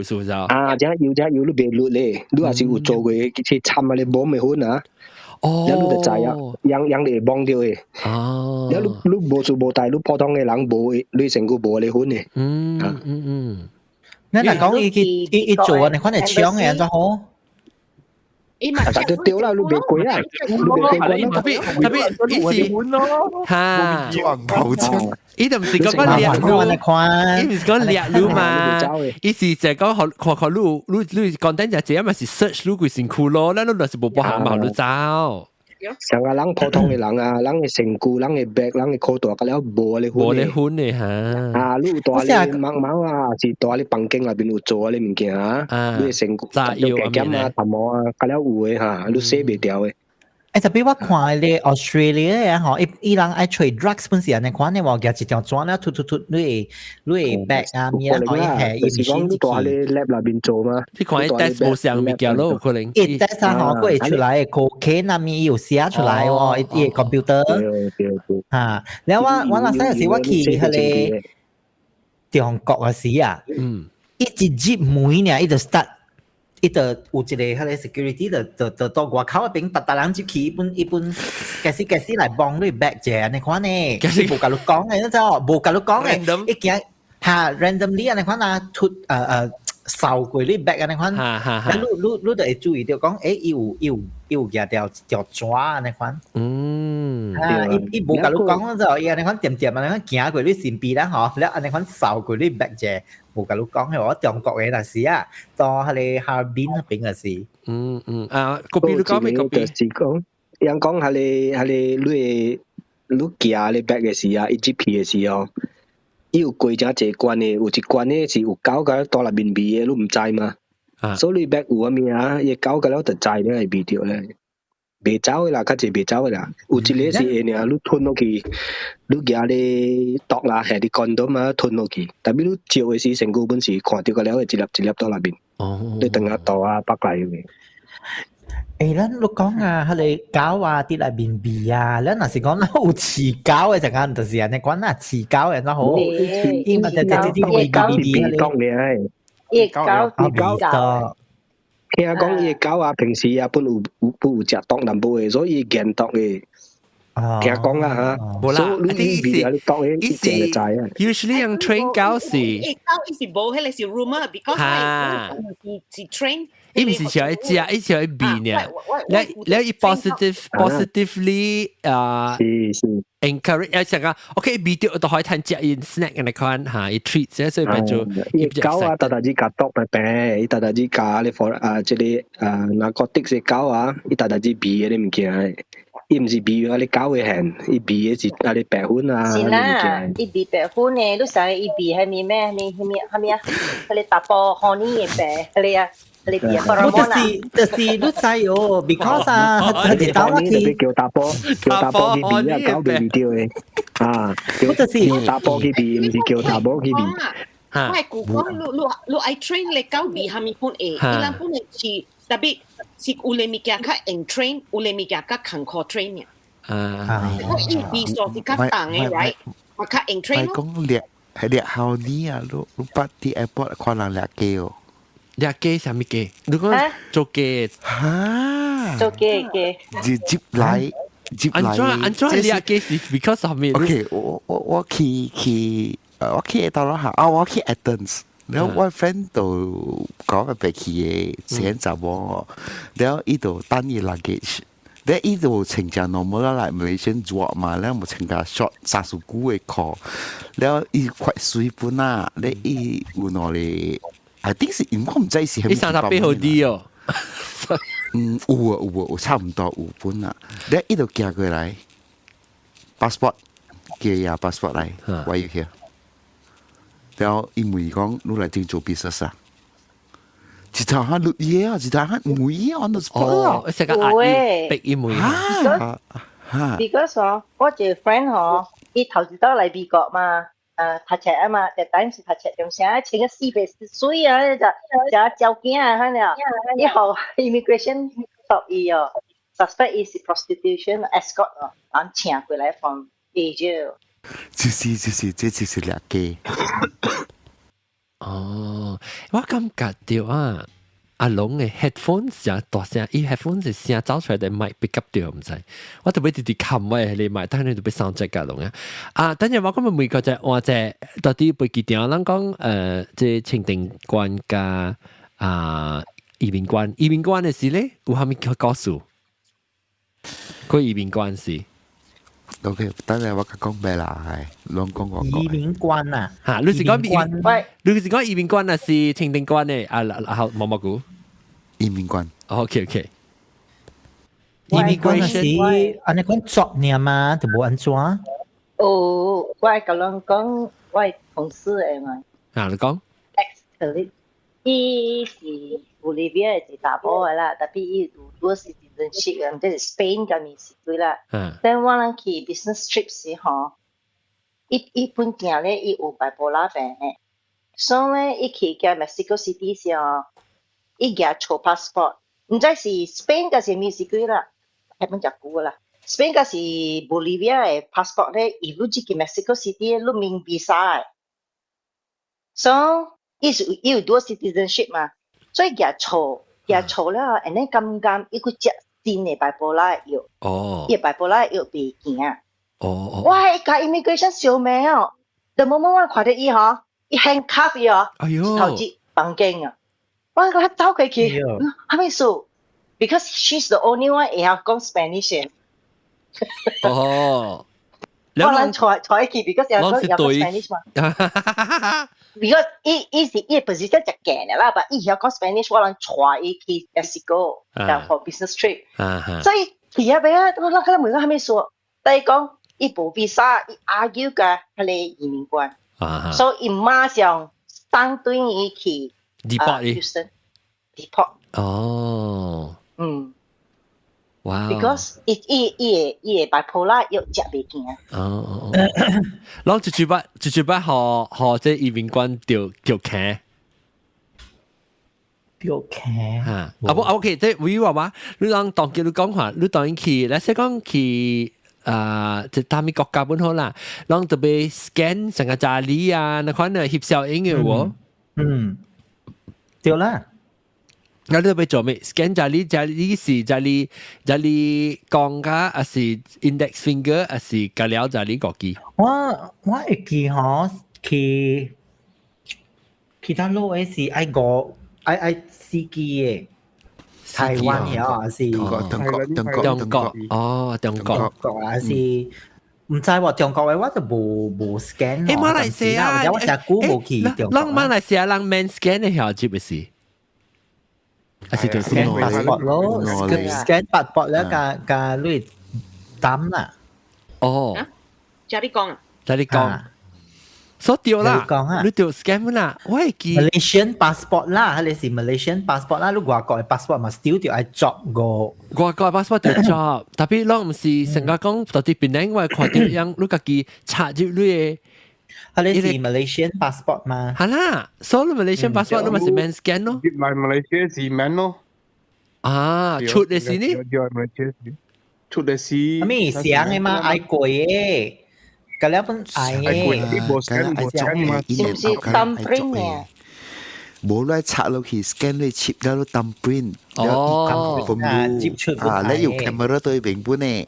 是唔是啊？隻搖你別錄咧，你也是會做嘅，即係參下你冇咪款啊。有你就知啊，樣你幫掉嘅。有你冇做冇大，你普通嘅人冇，你成個冇你款嘅。你嗱講伊做啊，你可能搶嘅人就好。但係掉啦，你別貴啊，特別意思嚇撞頭車，伊就唔是講掠路，伊唔是講掠路嘛，伊是就係講看路講等陣時，因為是 search 路佢先酷咯，咱路就是冇行嘛路走。像啊，人普通嘅人啊，人嘅身軀，人嘅背，人嘅褲大，咁了無咧款嘅嚇。啊，你大咧茫茫啊，是大咧房間內邊有做啲物件啊，你嘅身軀夾夾啊、頭毛啊，咁了有嘅嚇，你洗袂掉嘅。特別我看咧 Australia 啊，嗬，伊人愛吹 drugs 本時，你看你話夾一條磚咧，突，你 bag 啊，咩可以係，伊是講你大咧 lab 那邊做嘛？你看 test 冇上物件咯，可能。test 啊，嗬，佢會出來 cocaine 啊，咪有寫出來喎，伊 computer。啊，แล้วว่าเราใช้สิว่าขี่ทะเล中國嘅時啊，一接每年伊就 start。伊就有一個迄個 security 就到外口嗰邊，逐人就起一本假使來幫你 back 者，你看呢？無甲你講嘅，你知無甲你講嘅，一件嚇 randomly 你看啊，出掃過你 back 你看，你就會注意到講，伊有夾條紙你看，伊無甲你講就伊你看點你看行過你身邊啦嗬，แล้ว你看掃過你 back 者。冇甲你講係我中國嘅那時啊，到係你哈爾濱嗰邊嘅事。嗰邊你講咩？嗰邊是講，人講係你行你 back 嘅時啊 ，EGP 嘅時候，伊有過真濟關嘅，有一關嘅是有狗個到入面味嘅，你唔知嘛？所以你 back 有啊咩啊？伊狗個了就知咧係味掉咧。袂走嘅啦，較濟袂走嘅啦。有一個是會爾，你吞落去，你夾咧毒啦，係啲condom嘛吞落去。但係你照嘅時，成個本是看到個了，一粒一粒到那邊。你等下倒啊，北嚟嘅。咱你講啊，係狗啊，啲嚟邊味啊，咱若是講有飼狗嘅陣間，就是安尼講啦，飼狗嘅都好，因為啲味講嘅，伊狗。聽講伊狗啊，平時啊本有食毒淡薄嘅，所以驗毒嘅。聽講啦嚇，冇啦，啲意思 usually 用 train 狗是，狗是冇，迄個是 rumor，because 是 train。伊唔是像一隻，伊像一邊嘅。你 positively encourage 成個 OK video 都可以睇隻 in snack 嘅款嚇，伊 treat 啫，所以變做伊狗啊，特啲夾毒白，伊特啲夾你放即係narcotic 嘅狗啊，伊特啲鼻嘅啲物件。伊唔是鼻啊，你狗嘅痕，伊鼻嘅是啊，你白粉啊。是啦，伊鼻白粉嘅，你想伊鼻係咪咩？係咪啊？佢哋打波 honey 嘅白，佢哋啊。你知你知哦 ，because 啊，係打波機，叫打波機鼻啊，搞鼻掉嘅，叫打波機鼻，唔是叫打波機鼻。我係講，你愛 train 你狗鼻係咪本誒？伊人本誒是特別是有你物件較 in train， 有你物件較坎坷 train 嘅。伊鼻數是較重嘅 ，right？ 我較 in train 咯。講掠後啲啊，你捌啲 airport 可能掠機哦。掠機啥物機？你講做機嚇？做機接來。安怎掠機是 because of me？ OK， 我去到啦嚇，我去 Athens，然後我 friend 度講嘅去嘅前集喎，然後依度單嘢 luggage，然後依度請假 normal 啦，嚟 Malaysian 做嘛，然後冇請假 short 30股嘅 call，然後伊快水本啦，然後伊有攞嚟。I think 是我唔知是係。你30倍好啲哦。有差唔多有本啦。你呢度寄過嚟 ，passport 寄呀 passport 嚟 ，why you here？ 然後因為講你嚟定做 business 啊，一頭下錄嘢啊，一頭下唔會 on the spot 啊，成個壓力逼伊唔會。Because 我個 friend 嗬，伊頭先到嚟美國嘛。讀冊啊嘛，但當時讀冊中聲，請個400歲啊，就照鏡啊，係咪啊？以後 immigration 捉伊哦 ，suspect is prostitution escort 哦，然請過來 from Asia。這是掠機。哦，我感覺到啊。阿龍嘅 headphone 成大聲，伊 headphone 是聲走出來嘅麥 pick up 掉唔知，我特別直冚位你麥，等你特別 sound check 㗎龍啊！等陣我今日每個就話隻到底背幾點？咱講即係清定關加移民關嘅事咧，有蝦米告訴？佢移民關事。OK， 等陣我講咩啦？係兩講我移民關啊！嚇，你是講移民關啊？是清定關嘅好毛毛菇。移民關。OK。移民關是安尼講作業嘛，就冇安怎？哦，我係咁樣講，我係同事誒嘛。你講。Ex-colleague， 伊是Bolivia係大波嘅啦，特別伊有多 citizenship 嘅，即係 Spain 咁意思對啦。但我哋去 business trip 時候，伊本件咧伊有 bipolar 病嘅，所以咧伊去嘅 Mexico City 時候，伊嘅錯 passport， 唔知是 Spain 嘅是咩事對啦，係本隻股啦。Spain 嘅是 Bolivia 嘅 passport 咧，伊攞住去 Mexico City 攞名 visa 嘅，所以伊有多 citizenship 嘛，所以嘅錯啦，然後咁伊佢接新嘅 bipolar 藥，伊 bipolar 藥未見啊，我係個 immigration 小妹哦，就冇我看到伊嗬，伊 handcuff 伊哦，頭至綁頸啊，我走佢去，係咪數 ？Because she's the only one 會講 Spanish 嘅。我諗坐去 because 有講 Spanish 嘛。Because 伊是伊 position 就勁嘅啦，但伊有講 Spanish， 我諗坐伊去 Mexico， for business trip， 所以其實俾我諗佢每個係咪數？第一講伊冇 visa， 伊 argue 嘅係你移民官，所以伊馬上單對伊去 deport。哇 ！Because 伊bipolar 要食袂見啊。然後直接把這移民官掉開。掉開嚇！OK，即係會話嘛？你當叫你講話，你當然去，你先講去即係他們國家本好啦，然後特別 scan 成個家裡啊，那款嘅翕效應嘅喎。對啦。那你要做咩 ？scan 家裡是家裡講㗎，還是 index finger， 還是隔了家裡個機？我會記嗬，其他路嘅是愛司機嘅，台灣有還是中國還是唔知喎，中國嘅我就冇 scan。馬來西亞，我成估冇去中國。馬來西亞人免 scan 嘅係接嘅事。係條 scan passport 咯 ，scan passport 咧個你擔啦。就你講啊，所以掉啦，你掉 scan 啦，我係記 Malaysian passport 啦，你是 Malaysian passport 啦，你外國嘅 passport 嘛 still 掉係 job 個。外國 passport 掉 job，特別攞唔是成個講到啲邊領我係看到樣，你家己插入你嘅。你是 Malaysian passport 嘛？係啦，所以 Malaysian passport 你咪是 man scan 咯。嚟 Malaysia 是 man 咯。出嚟是呢？出嚟是。咩想嘅嘛？愛貴嘅，嗰兩本愛嘅。是唔是 thumbprint 嘅？冇咧插落去 scan 你切咗都 thumbprint。接出你用 camera 對平本咧。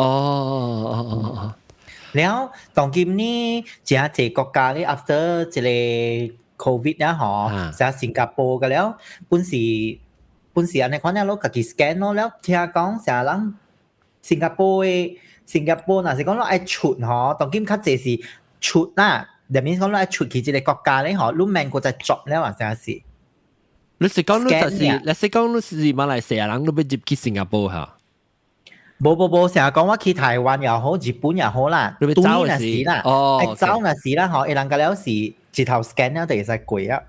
แล้วตอนกิมนี่จะเจอกอกาเลย after จะเลยโควิดนะหรอจากสิงคโปร์กันแล้วปุ่นสีอันในคนนี้เราก็กิสแกนเนาะแล้วที่อาก้องเสียหลังสิงคโปร์น่ะสิก้องเราไอชุดหรอตอนกิมคัดเจสิชุดน่ะเดี๋ยวนี้ก้องเราไอชุดขี่จะเลยกอกาเลยหรอรุ่นแมงก็จะจบแล้วอ่ะจะสิ你是講你是馬來西亞人，你要入去新加坡嚇？冇，成日講話去台灣又好，日本又好啦，你走嗰時啦，走嗰時啦，嗬，人家有時直頭 scan 咧，就係貴啊。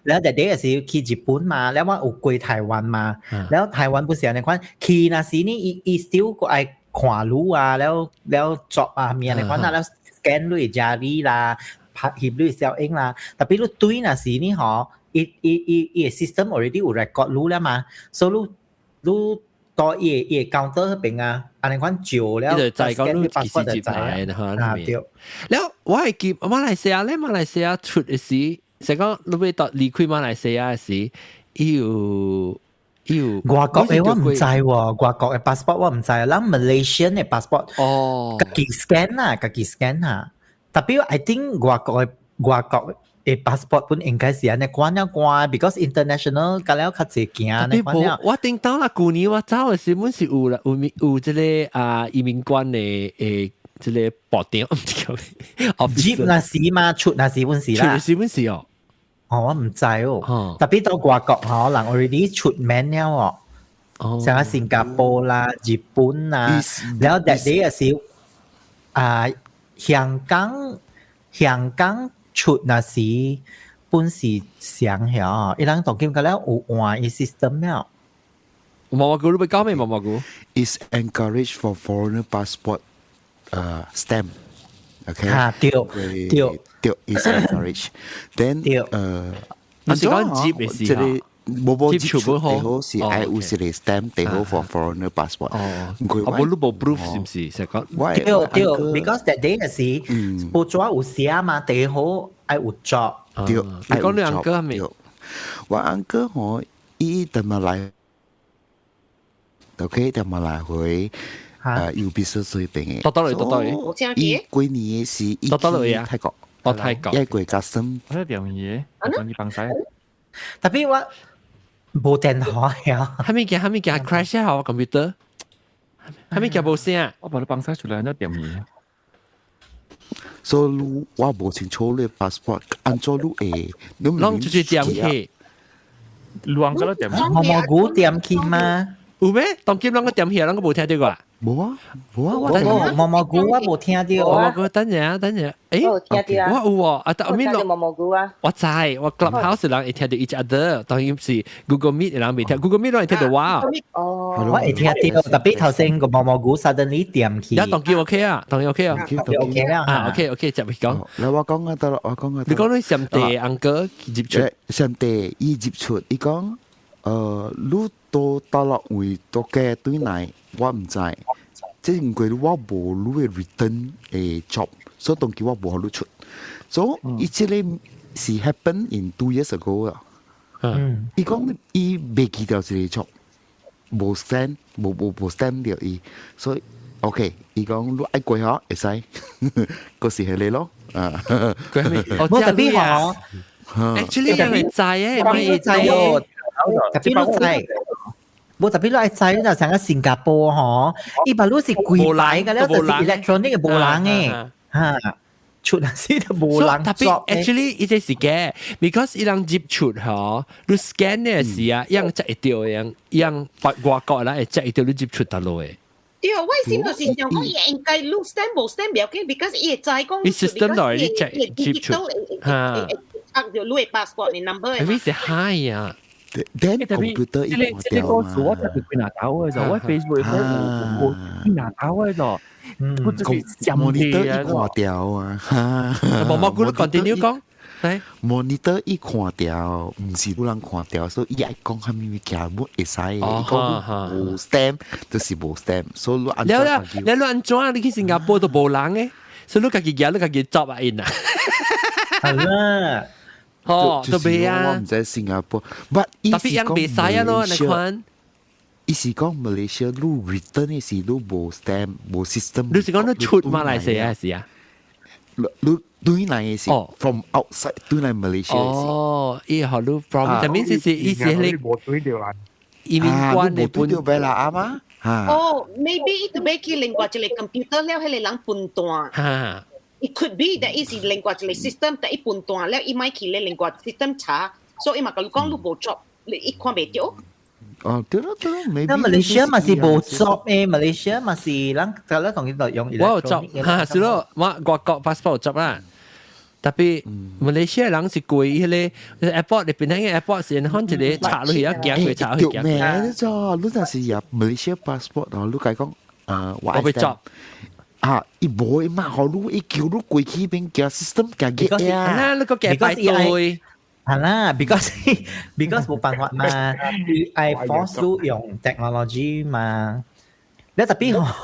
แล้วแต่เด็กสิ去日本มาแล้วว่าอยู่ไต้หวันมาแล้วไต้หวัน本時人哋講去那時นี่อี still ก็ไอ้看รู้อ่ะแล้วจบอ่ะมีอะไร講แล้ว scan ด้วยจารีล่ะหิบด้วยเซลเองล่ะแต่พี่รู้ตุ้ย那時นี่嗬อี system already 有 record รู้แล้วมา so รู้ต่ออีเคาน์เตอร์เป็นอ่ะอันนี้ความจิ๋วแล้ว就係講你幾時接嚟嚇？แล้ว我係見馬來西亞出嘅時，成個你要到離開馬來西亞嘅時，要外國嘅我唔知喎，外國嘅 passport 我唔知，然後 Malaysian 嘅 passport 自己 scan 啊，特別 I think 外國 passport 本應該是安尼關一關 ，because international 咁了較濟行安尼關了。我聽到啦，舊年我走嘅時本是有啦，有即個移民官嘅即個保定，唔知叫咩。接那時嘛，出那時本是啦。出本是哦。我唔知哦。特別到外國可能 already 出名了哦。像新加坡啦、日本啦，然後that day 係香港出那時本是上曉，伊人當今個了有換伊 system 了。毛毛菇你會講咩？毛毛菇 is encouraged for foreigner passport stamp. Okay. 對 is encouraged. Then 你是講接嘅時候。冇接觸最好是愛有是嚟 stamp 最好 for foreigner passport。我冇攞部 proof 是唔是？成個對 ，because that day 嘅時報紙有寫嘛，最好愛有 job。對，你講你阿哥係咪？我阿哥我伊等埋來 ，OK， 等埋來回有必須水平嘅。到伊幾年是伊去泰國，一個加深。我喺點嘢？講你幫晒。特別我。冇電話呀！係咪叫 crash 下我 computer？ 係咪叫冇聲？我把你放晒出來，那點嘢？所以我冇清楚你 passport， 按照你誒，你唔攏出去點去？亂咗點？毛毛菇點去嗎？有咩？當今啷個點去？啷個冇聽到過？冇啊，毛毛菇我冇聽到啊！毛毛菇等陣，誒，我有喎，但我面毛毛菇啊，我知，我 clubhouse 人會聽到 each other， 當然是 Google Meet 人未聽 ，Google Meet 人會聽到我。我會聽到，特別頭先個毛毛菇 suddenly 點去。當叫 OK 啊，當然 OK 啊，OK 啦，OK， 就咪講。嗱，我講啊，得啦，我講啊。你講你上地 uncle 接觸，上地伊接觸，伊講你到大陸會到嘅對嚟，我唔知。即係唔怪我冇攞 return 誒 job， 所以當叫我冇攞出。所以伊即個是 happen in 2 years ago 啊。伊講伊未記掉這個 job， 冇 stand 冇 stand 掉伊，所以 OK。伊講你愛過下會使，嗰時係你咯。佢係咪？我特別好。Actually 人係在誒，唔係在喎，特別都在。冇特別攞仔就成個新加坡嗬，伊把路是貴來嘅咧，就是 electronic 嘅無人嘅嚇，出嚟先就無人特別 actually 呢隻是嘅 ，because 伊人接出嗬，你 scan 嘅時啊，樣執一條樣外國啦，執一條你接出得落嘅。對，我先就是想講，應該你 stamp 冇 stamp 唔要緊 ，because 伊在講，伊 system 內你執接出嚇，按照你 passport 嘅 number。係咪是 high 啊？Then computer 一掛掉嘛。我特別去拿刀嘅就，我 Facebook 我拿刀嘅就，我就是 monitor 一掛掉啊！毛毛菇 continue 講，係 monitor 一掛掉，唔是有人掛掉，所以伊愛講係咪假冇會使？伊講冇 stamp 就是冇 stamp，所以你安怎？你去新加坡都冇人嘅，所以你家己行，你家己執啊因啊。係啦。都未啊！我唔知新加坡，特別人未使啊咯，你看。伊是講馬來西亞，你 return 嘅時你冇 stamp 冇 system。你是講你出馬來西亞是啊？你對來嘅時 ，from outside 對來馬來西亞嘅時。哦，伊好你 from，但係是意思你移民官你搬掉俾啦啊嘛？哦 ，maybe itu bagi lingkup je computer แล้วให้หลังปุ่นตัว It could be that is language system แต่อีปุ่นตัวแล้วอีไม่ขี่เลย language system ช้า so อีมาก็รู้講รู้冇 job อีความเบ็ดเดียว對啦對啦 ，maybe。那馬來西亞嘛是冇 job 誒，馬來西亞嘛是人就咧同佢哋用。我有 job 嚇，是咯，我外國 passport 有 job 啦。特別馬來西亞人是貴迄個 airport 你邊喺 airport 時，你看一個插落去一夾佢插去夾。咩啫？你那是入馬來西亞 passport 啊？你講我被 job。伊無伊嘛，好你伊叫你過去邊叫 system 叫嘅啊，你個嘅擺對，係啦 ，because 冇辦法嘛，係 force 用 technology 嘛。你特別啊，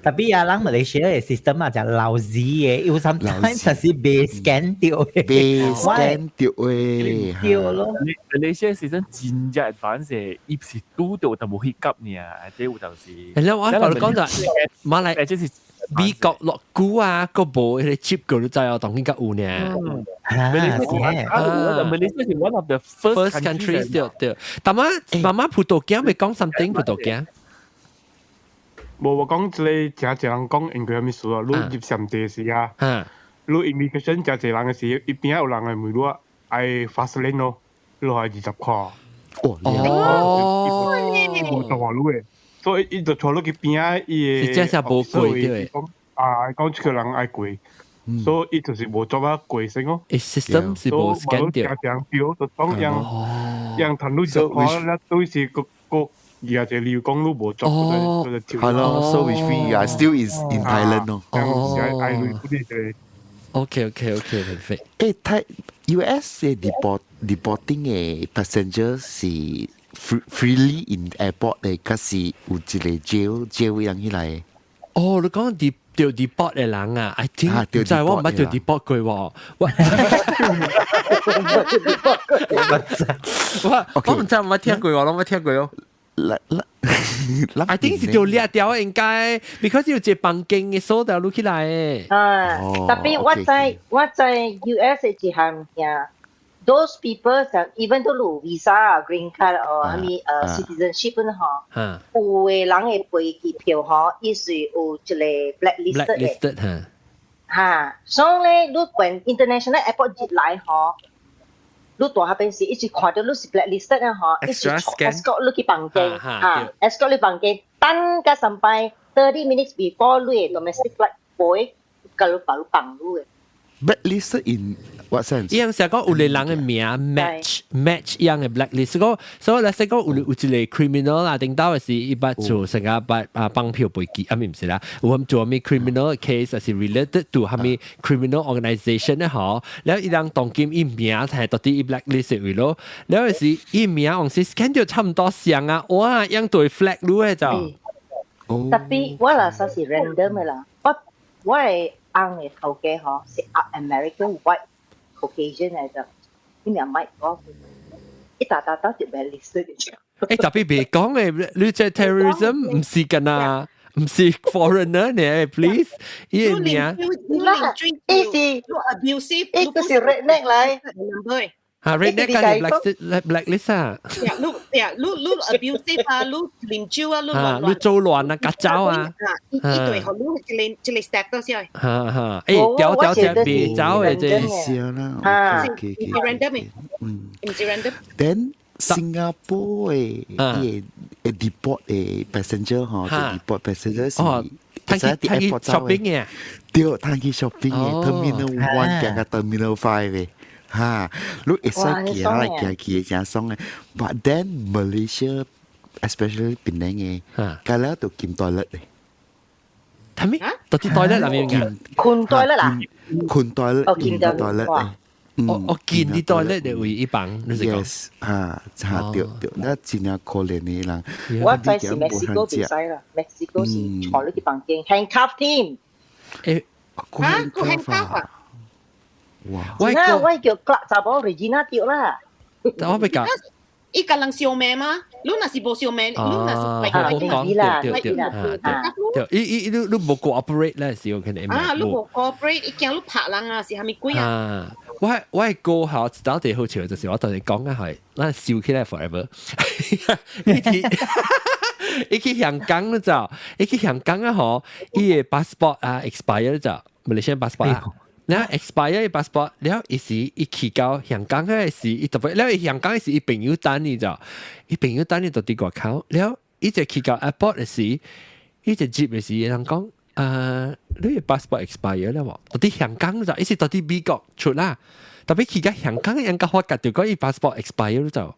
人馬來西亞嘅 system 啊就老字嘅，有 sometimes 就係被 scan 掉嘅，被 scan 掉嘅，掉咯。馬來西亞 system 真正 advance 嘅，伊是拄到就冇去急呢，即係有陣時。係啦，我講就馬來即係美國落股啊，個部迄個 chip 個都知啊，當然較有呢。Malaysia is one of the first countries 對。但媽葡萄牙咪講 something 葡萄牙。無我講即係正人講英語係咩事啊？你入上地時啊，你 immigration 正人嘅時，一邊有人係問你愛 fast lane 咯，你係20塊。哦，冇話你嘅，所以伊就坐落去邊啊，伊嘅。真係冇貴對。講出個人愛貴。所以伊就是無做啊貴先咯。system 是無 scan 掉。正表就講樣談你就講咧，都是個。而家你要講都冇做，係咯 ，so which means you are still in Thailand 咯。OK， perfect。誒，US 嘅 deporting 嘅 passenger 是 freely in airport 嘅，可是有一個 jail 樣起來。哦，你講deport 嘅人啊 ，I think 就係我唔係deport 佢喎。我唔知我冇聽過喎，我冇聽過咯。I think 是條掠掉應該 ，because 要隻房間嘅鎖掉攞起來嘅。特別我在 US 嘅時候呀 ，those people even 都有 visa、green card 或係咪citizenship 嗬，有嘅人嘅飛機票嗬，伊是有一個 blacklist 嘅。嚇，所以咧，你when international airport 入來嗬。你大下邊時一直看到你是 blacklisted 啊，嗬，一直 escort 你去房間，escort 你房間，等個上班30 minutes before 你嘅 domestic flight boy，個你把你綁你嘅。Blacklisted in what sense？伊樣成講有個人嘅名 match 一樣嘅 blacklist，所以咧成講有一個 criminal 啦，頂到嘅是一筆做成個幫票背記，唔是啦，有做咩 criminal case 係 related to 係咪 criminal organisation 咧？嗬，然後伊人當今伊名係到底 blacklist 嘅咯，然後是伊名往時 scan 到差唔多像啊，哇，樣對 flag 路嘅就。特別我啦，實是 random 嘅啦，我係。啱嘅頭家嗬，是 American white Caucasian 嚟就，啲人咪講，一打就俾 list 嘅。誒特別別講嘅，你隻 terrorism 唔是㗎啊，唔是 foreigner 呢 ，please，依個名。依是 abusive，依個是 redneck 嚟。嚇 redneck 係 blacklist 啊。你 abusive 啊，你啉酒啊，你做亂啊，夾走啊。依對學你一個 step 到先。嚇，誒掉隻別走嘅啫。係啦。唔是 random 嘅，唔是 random。Then Singapore 嘅 deport 嘅 passenger 嗬， deport passenger 是睇 shopping 嘅。對，睇去 shopping 嘅 terminal 1加 terminal 5嘅。哈，你會使行來行上嘅 ，but then Malaysia especially Penang 嘅，咁咧就見 toilet 嘅。係咩？到啲 toilet 係咩嘅？見 toilet 啦？見 toilet，見 toilet 嘅。我見啲 toilet 就會一幫，你識講？ Yes， 嚇對，那真係可憐嘅人。我在是 Mexico 比賽啦 ，Mexico 是坐你啲房間 handcuff 添。誒，handcuff 啊？哇！我叫查某 Regina 掉啦。我咪講，伊個人小命嘛，你若是無小命，你若是冇講對，伊你冇 cooperate 咧，是有可能。你冇 cooperate，伊驚你拍人啊，是係咪鬼啊？我係過後知道最好笑就是我同你講嘅係，我笑起來 forever。伊去香港咧就，伊去香港啊嗬，伊嘅 passport 啊 expire 就 Malaysian passport 啊。然後 expire 嘅 passport，然後伊時伊去到香港嘅時，伊特別，然後香港嘅時伊朋友等你就，伊朋友等你到啲外口，然後伊就去到 airport 嘅時，伊就接嘅時，人講，你嘅 passport expire 啦喎，到啲香港就，伊是到啲美國出啦，特別去到香港嘅人家發覺就講伊 passport expire 就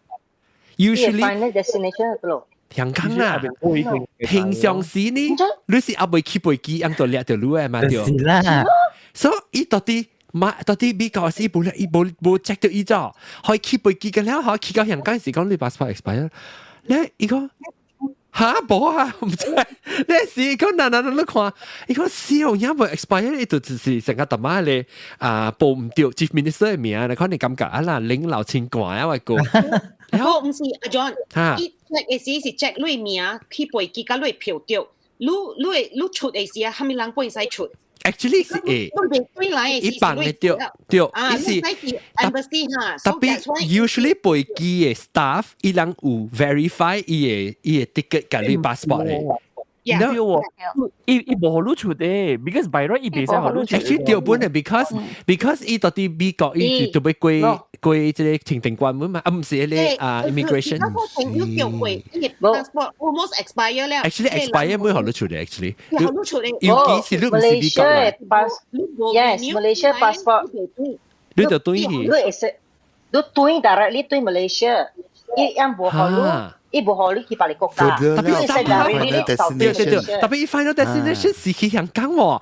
，usually 香港啊，平常時呢，你是阿未去飛機，人就掠條路嘅嘛對。所以伊到底美國是冇 check 到伊咗，可以去飛機嘅了，可以去到香港時講你 passport expire，咧伊講嚇冇啊，唔知，咧時講嗱你看，伊講少嘢冇 expire，伊就就是成個大媽咧報唔掉 Chief Minister 嘅名，你看你感覺啊啦領導千怪啊，我講，然後唔是阿 John，伊 check 嘅時是 check 你名去飛機，甲你票掉，你出嘅時啊，係咪人幫伊使出？ actually 是一般嘅對，伊是特別 usually 飛機嘅 staff 伊人有 verify 伊嘅 ticket 甲你 passport 嘅。對喎，伊無好出嘅 ，because by right 伊袂使好出。actually 對本嘅 because 伊到底美國伊就要過即個清定關門嘛，唔是咧immigration。almost expire 了。actually expire 冇好出嘅 actually。好出嘅。尤其是你唔是美國人。Yes, Malaysia passport。你就對去。你對 directly 對 Malaysia，伊樣無好路。伊無好你去別個國家，特別伊 final destination 是去香港喎，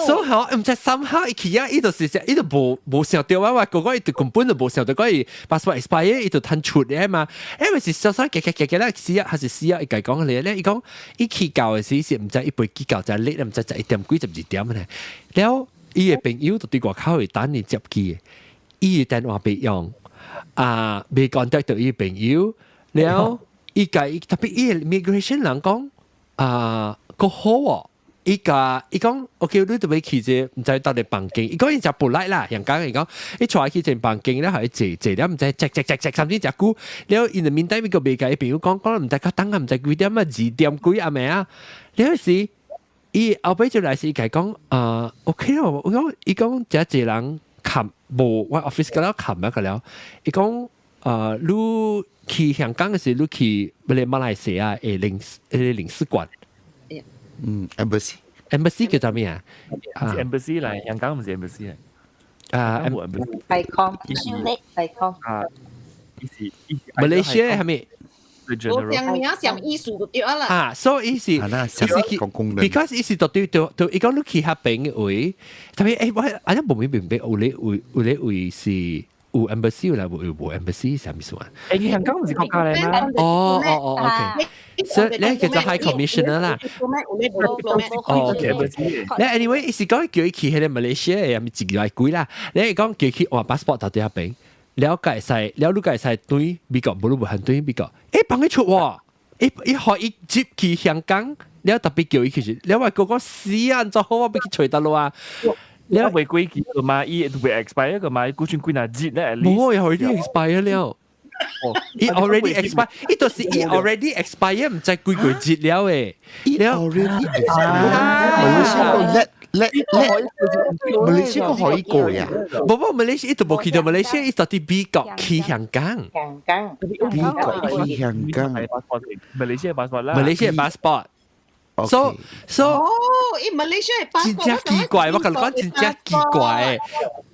所以嗬唔知somehow伊去啊，伊就是伊就無想到啊，個伊就根本就無想到個伊 passport expire，伊就吞出嘅嘛，因為是稍稍嘅啦，試啊還是試啊，伊講嘅咧，伊講伊去到嘅時唔知伊飛機到就叻，唔知就1點幾12點咧，然後伊嘅朋友就對外口去等你接機，伊嘅電話備用未 contact 到伊朋友。แล้วอีก特別伊 immigration 人講個好喎，伊講 OK 你特別去啫，唔知到底房間，伊講伊就不賴啦，人講伊講伊坐去間房間咧，係坐了唔知隻甚至隻股，แล้ว in the meantime 個未解朋友講唔知佢等啊，唔知幾點啊，2點幾啊咪啊，แล้ว時伊後尾就來時佢講OK 咯，伊講隻人冚無我 office 嗰度冚一個了，伊講你去香港嘅時，你去馬來西亞嘅領事館。embassy 叫做咩啊？embassy 嚟，香港唔是 embassy 嚟。ICOM。Malaysia 係咩？我講你要想藝術就對啦。所以是，because 意思就對，伊講你去下邊嘅位，特別我冇明白，有你位是。有 embassy 啦，有 embassy 係咩意思啊？誒，香港唔是國家嚟咩？OK，所以你叫做 High Commissioner 啦。OK，你 anyway 意思講叫佢去喺Malaysia 又咪自己來貴啦。你講叫佢換 passport 到底喺邊？了解曬，了解曬對美國，無論對美國，幫佢出喎，可以接去香港，了特別叫佢去，了話個死人就好，我俾佢吹得咯啊！你違規期㗎嘛？伊會 expire 㗎嘛？估算幾難節咧？冇，又 already expire 了。伊 already expire， 伊就是伊 already expire， 唔知幾節了誒。伊 already expire， Malaysia 個可以過呀？冇 Malaysia 伊都冇去到 Malaysia， 伊到啲美國去香港。美國去香港。Malaysia passport 啦。Malaysia passport。So，Malaysia passport 真正奇怪，我同你講真正奇怪。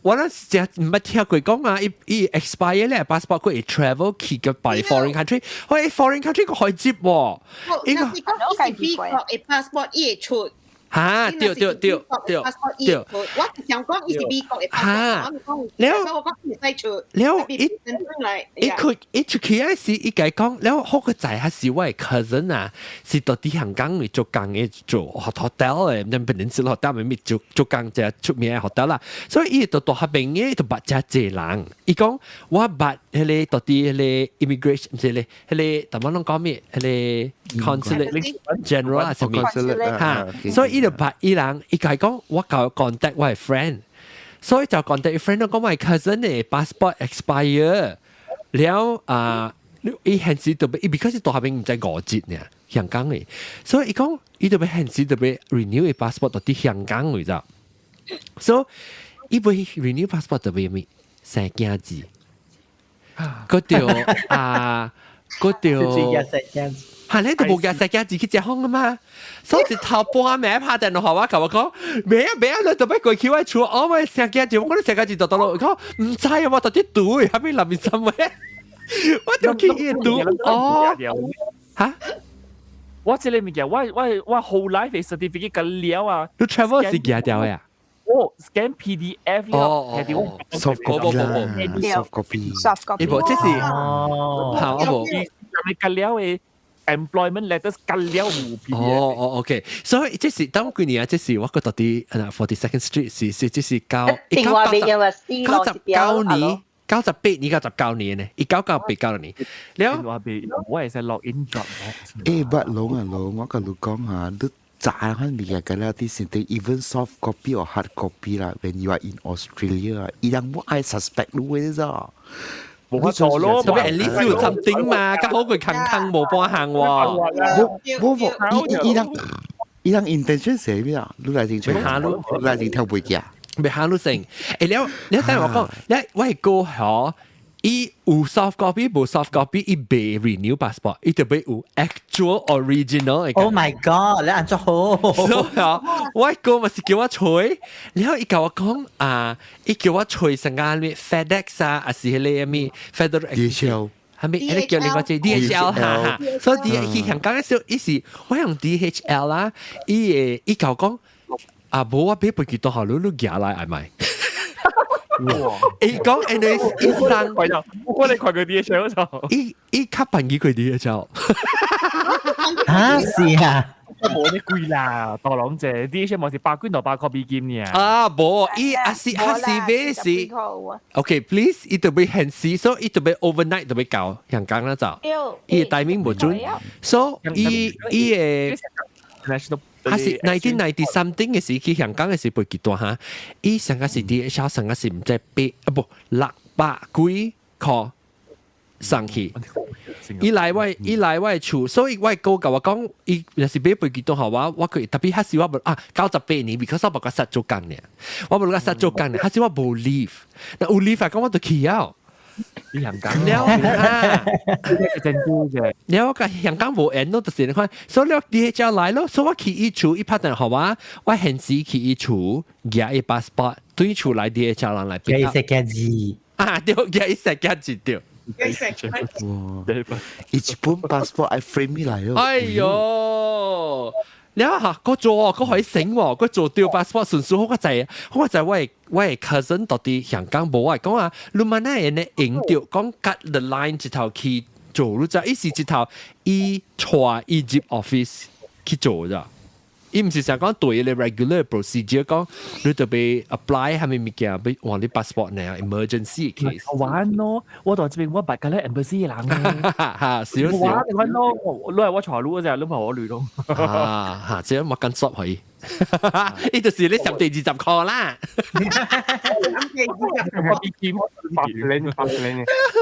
我嗰時唔係聽佢講啊，伊 expire 咧 passport 佢會 travel 去個別 foreign country， 喂 foreign country 佢可以接喎。呢個是美國嘅 passport 伊會出。嚇，對，我想講伊是美國嘅 passport， แล้ว伊出去嗰時，伊講แล้ว好個仔係是我嘅 cousin 啊，是到啲香港嚟做工嘅做 hotel 嘅，唔係是 hotel 咪做工就出名嘅 hotel 啦，所以伊到下邊嘅就捌只濟人，伊講我捌迄個到啲迄個 immigration 唔係咧，迄個點樣講咩？迄個 consulate general 啊，什麼嚇，所以伊就捌伊人，伊講我搞 contact 我係 friend。所以就 contact friend 講我 cousin 嘅 passport expire 了伊限時特別，because 伊到下邊唔知5節呢，香港嘅，所以伊講伊特別限時特別 renew 嘅 passport 到啲香港嚟咋，所以伊會 renew passport 特別咩3件字，嗰條係你都冇架石架自己隻空啊嘛，所以頭半暝拍電話我同我講，咩啊，你做咩過橋喺厝？我咪石架字，我覺得石架字就到咯。佢唔知啊，我到啲賭喺邊入面什麼？我就去賭嚇！我這裡物件，我 whole life certificate 咁了啊！你 travel 是幾條呀？scan PDF 了，係點 ？soft copy，呢部即係好，你咁了誒。employment letters 緊了冇 PDF。OK， 所以即是當幾年啊，即是我覺得啲42nd Street 是即是98年呢，1998年。電話俾我係使 login job。不老我跟你講下， Jangan biarkanlah di sini even soft copy or hard copy lah. When you are in Australia, yang mo I suspect lu je咋？冇乜錯咯，特別 at least 有 something 嘛，咁好佢坑冇幫行喎。伊人 intention 係咩啊？你嚟定吹下咯，你嚟定跳背嘅。未下路成，你等我講，我係過河。伊有 soft copy 無 soft copy 伊未 renew passport 伊特別有 actual original Oh my god 你按咗好所以我個咪是叫我吹然後伊教我講伊叫我吹成間咩 FedEx 還是迄個咩 Federal DHL 係咪？你叫另外隻 DHL 哈，所以佢香港嘅時候，伊是我用 DHL 啦，伊教我講無我俾飛機多好，你寄來係咪？伊講 anyways 伊生，我哋看佢 DHL 就，伊較便宜佢 DHL。嚇是啊！冇啲貴啦，大郎姐 DHL 冇是8卷到8 copy 金呢。冇，伊還是咩事 ？OK please，伊特別限時，所以伊特別 overnight 特別搞香港啦就，伊嘅 timing 冇準，所以伊嘅。還是1990 something 嘅時，去香港嘅時背幾多哈？伊上個是 DHL， 上個是唔知600幾塊上去。伊來我厝，所以我哥甲我講，伊若是買背幾多好我佢特別迄時我無98年 ，because 我無個實做工呢，我無個實做工呢，迄時我無 leave，那有 leave 講我就去啊。香港了，真多嘅。了個香港無緣咯，就是你看，所以DHL 來咯，所以我去伊厝，伊拍電話我現時去伊厝，寄伊 passport，對厝來 DHL 人來俾。寄石嘅字對，寄伊石嘅字對。一本 passport I frame 嚟咯。哎呦！你嚇，嗰做嗰可以醒喎，嗰做掉 passport 純粹好個滯，我係 cousin 到啲香港冇啊，講啊，你問下人哋影掉，講 cut the line 一頭去做，你就一時一頭伊錯Egypt office 去做咋，伊唔是成日講對你 regular procedure 講，你特別 apply 係咪物件，俾換啲 passport 呢 emergency case。玩咯，我到這邊我白嘅咧 embassy 人嘅，少少。玩咯，你係我財路嗰隻，你唔係我亂咯。這樣我跟 shop 可以。呢就是你10地20個啦。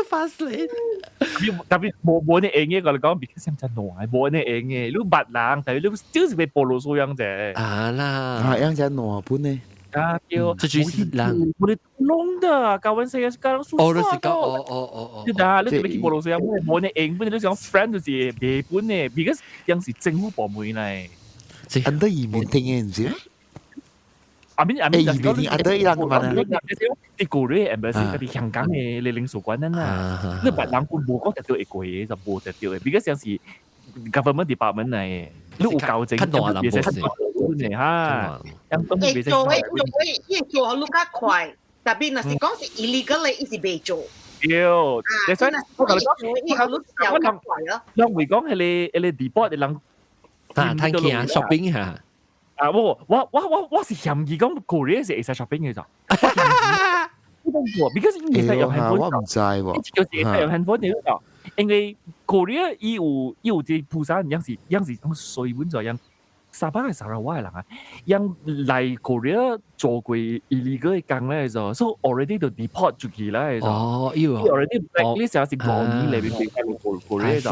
fast lane 特別冇你應嘅，我哋講別嘅真耐，冇你應嘅，你白人，但係你就是被暴露所樣啫。啦，樣真耐本呢？這就是人，我哋弄的，搞完事搞到輸哦，你是搞對啊，你特別去暴露所樣，冇你應，本來你講 friend 就是別本嘅，because 樣是政府部門嚟。Anda email tingin sih? Amin email ada ilang mana? Di Korea embassy di Hong Kong嘅你領事館啦，你白人官冇講特別一個嘢就冇特別嘅，because 有時 government department 嚟，你有校正，別寫新聞嚇，咁都別寫。做好較快，特別若是講是 illegal 嘅，伊是未做。要，你想我同你講，我會講係你 deport 你諗。睇見啊 shopping 嚇，我是嫌疑講 Korea 是會使 shopping 嘅咋，because 因為用 handphone， 我唔知喎，就是用 handphone 嘅咋，因為 Korea 伊有啲鋪山樣是講水本在樣沙巴係沙拉瓦嘅人啊，樣嚟 Korea 做過 illegal 嘅工咧就，所以 already 就 deport 出去啦就，already blacklist 有時5年嚟俾 Korea 就，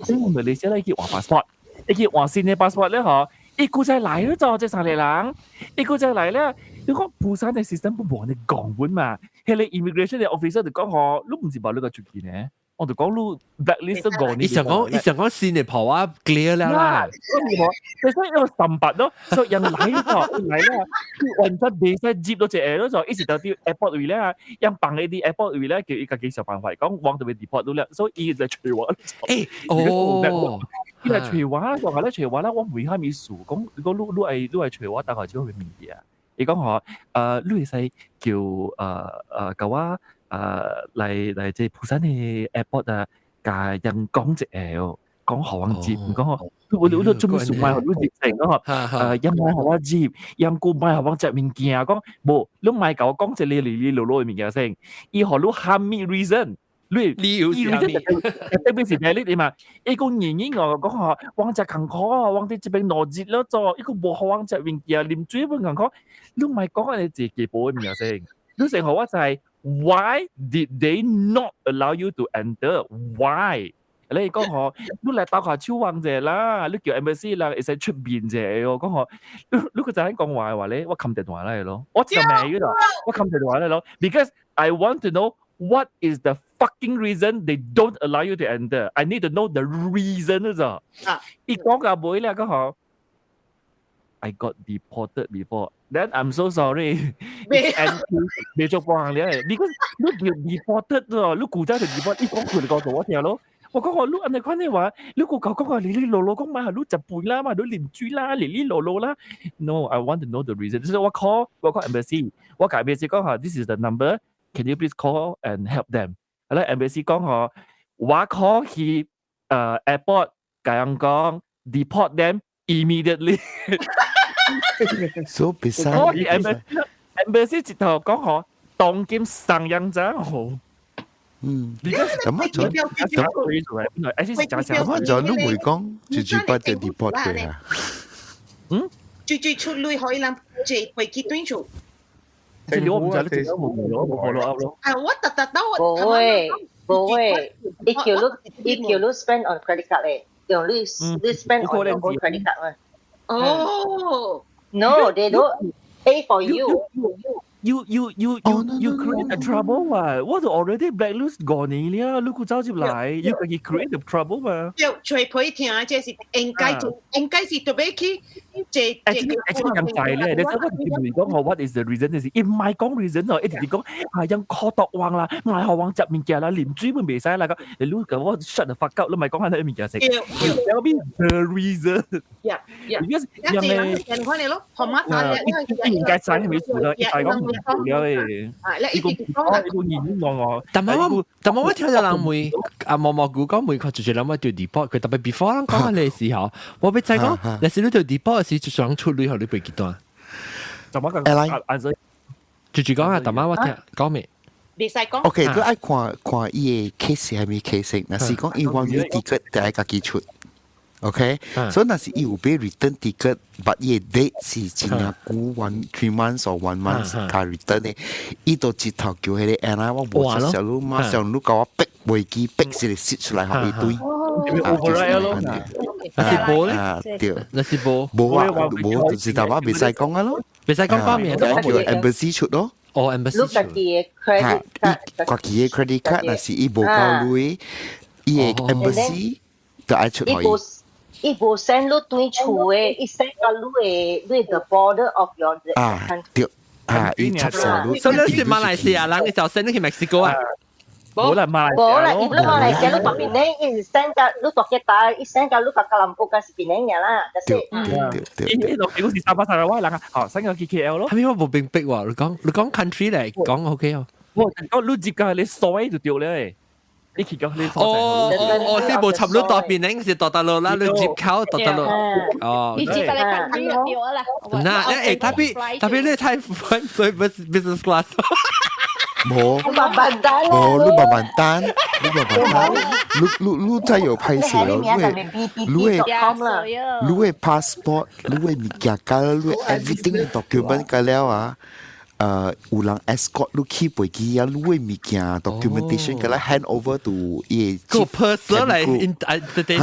咁咪你先嚟去換 passport。你叫換新嘅 passport 咧嗬，一個就嚟咗就即係嚟人，一個就嚟咧，你講釜山嘅 system 不幫你講本嘛，係你 immigration 嘅 officer 就講嗬，你唔知把呢個出現咧，我就講你 blacklist 都講你。你想講新嘅跑啊 clear 啦，所以一個神拔咯，所以人嚟咗嚟咧，運質未使接到隻嘢咯，就一時到啲 airport 位咧，人bằng你啲 airport 位咧，叫一個幾十辦法講往到俾 deport 到咧，所以依就隨話。因為隨話就係咧，隨話咧，我每下咪數講，如果你係隨話，大概只會面嘅。你講話你係使叫舊話嚟即係釜山嘅 airport 啊，加人講隻誒，講何왕接，唔講我都準備數埋何왕接成嗰個買何왕接，顧買何왕接面件，講冇，你買舊講隻你路路面嘅先，以何你喊咩 reason？理由是啥物？特別是咩呢？點啊？一個原因我講下，往只坎坷啊，往啲這邊攞熱咯做，一個冇好往只邊嘢啉水本坎坷，你唔係講你自己本名先，你成個話就係 Why did they not allow you to enter? Why？你講下，你嚟打下超旺者啦，你叫 embassy 啦，會使出邊者喎。講下，你個就喺講話咧，我冚電話嚟咯，我就未嗰度，我冚電話嚟咯 ，because I want to know what is the fucking reason they don't allow you to enter. I need to know the reason 啫。一講個妹咧，講下 I got deported before. Then I'm so sorry. Bị cho quang咧，because 你 deported 咗，你古仔就 deport， 一講佢哋講做我聽咯。我講我你按你講你話，你個講話你老老講嘛，你就背啦嘛，你連珠啦，你老老啦。No, I want to know the reason. 所以我 call embassy， 我解 embassy 講下 ，this is the number. Can you please call and help them？ 咧 embassy 講下，我 call 去airport， 咁講 deport them immediately。So beside embassy 直頭講下，當劍上人咋好。咁乜咗？都會講住不就 deport 佢啊？住出嚟可以諗住飛機端做。即係我唔知你點解冇follow up 咯。係我特唔會，你叫你 spend on credit card 咧，用你 spend on your own credit card 嘛。哦 No, they don't pay for you. You create the trouble 嘛？我就 already blacklist 過你啦，你個走接嚟，要佢 create the trouble 嘛？就隨佢聽，即係應該是特別去，即係咁滯咧。你睇我哋講我 what is the reason？你唔係講 reason 哦，一直講係因科度旺啦，外行旺入面嘅啦，連水都未使啦。你攞個我 shut the fuck up，你咪講喺面嘅食。有邊 the reason？因為人看你咯，學乜嘢？應該晒係咪做啦？係講。但我聽到人每默默估講每個就諗話條 deport， 佢特別 before 人講嘅時候，我俾仔講，有時你條 deport 時就想出旅後你背幾段？就乜嘅？住講啊，但我聽講咩？未使講。OK，都愛看伊個 case 係咪 case？嗱，是講伊往你 ticket 第一個寄出。OK，所以那是有俾 return ticket， but 伊個 date 是真係久 3 months or 1 month 加 return 嘅，伊都直頭叫佢哋 airline 我冇出小路，馬上你教我逼飛機逼死你蝕出嚟學一堆，那是冇咧，對，那是冇，冇就是但話未使講啊咯，未使講方面，就叫 embassy 出咯，哦 embassy 出，國旗嘅 credit card 那是伊冇夠累，伊個 embassy 就愛出嚟。It will send you to it send you the border of your country. 伊出上路。所以你是馬來西亞人，你就 send 去 Mexico 啊？冇啦，馬來西亞你讀邊呢？伊 send 到你讀嘅大，伊 send 到你個吉隆坡嘅是邊呢啦？對。呢度幾好似300位人啊，哦，send 個 KL 咯。係咪我冇變逼喎？你講 country 嚟講 OK 哦。我你接㗎，你衰就掉咧。你其實你我先冇插到度邊咧，是度得路啦，你接口度得路。哦，你接個你近啲就掉啦。嗱，tapi你太歡所以 business class。冇，你真有拍攝你會 passport， 你會物件架，你會 everything document 架了啊。有人 escort 你去飛機啊，你會物件 documentation 架啦 hand over to 伊個 person 嚟 entertain 對，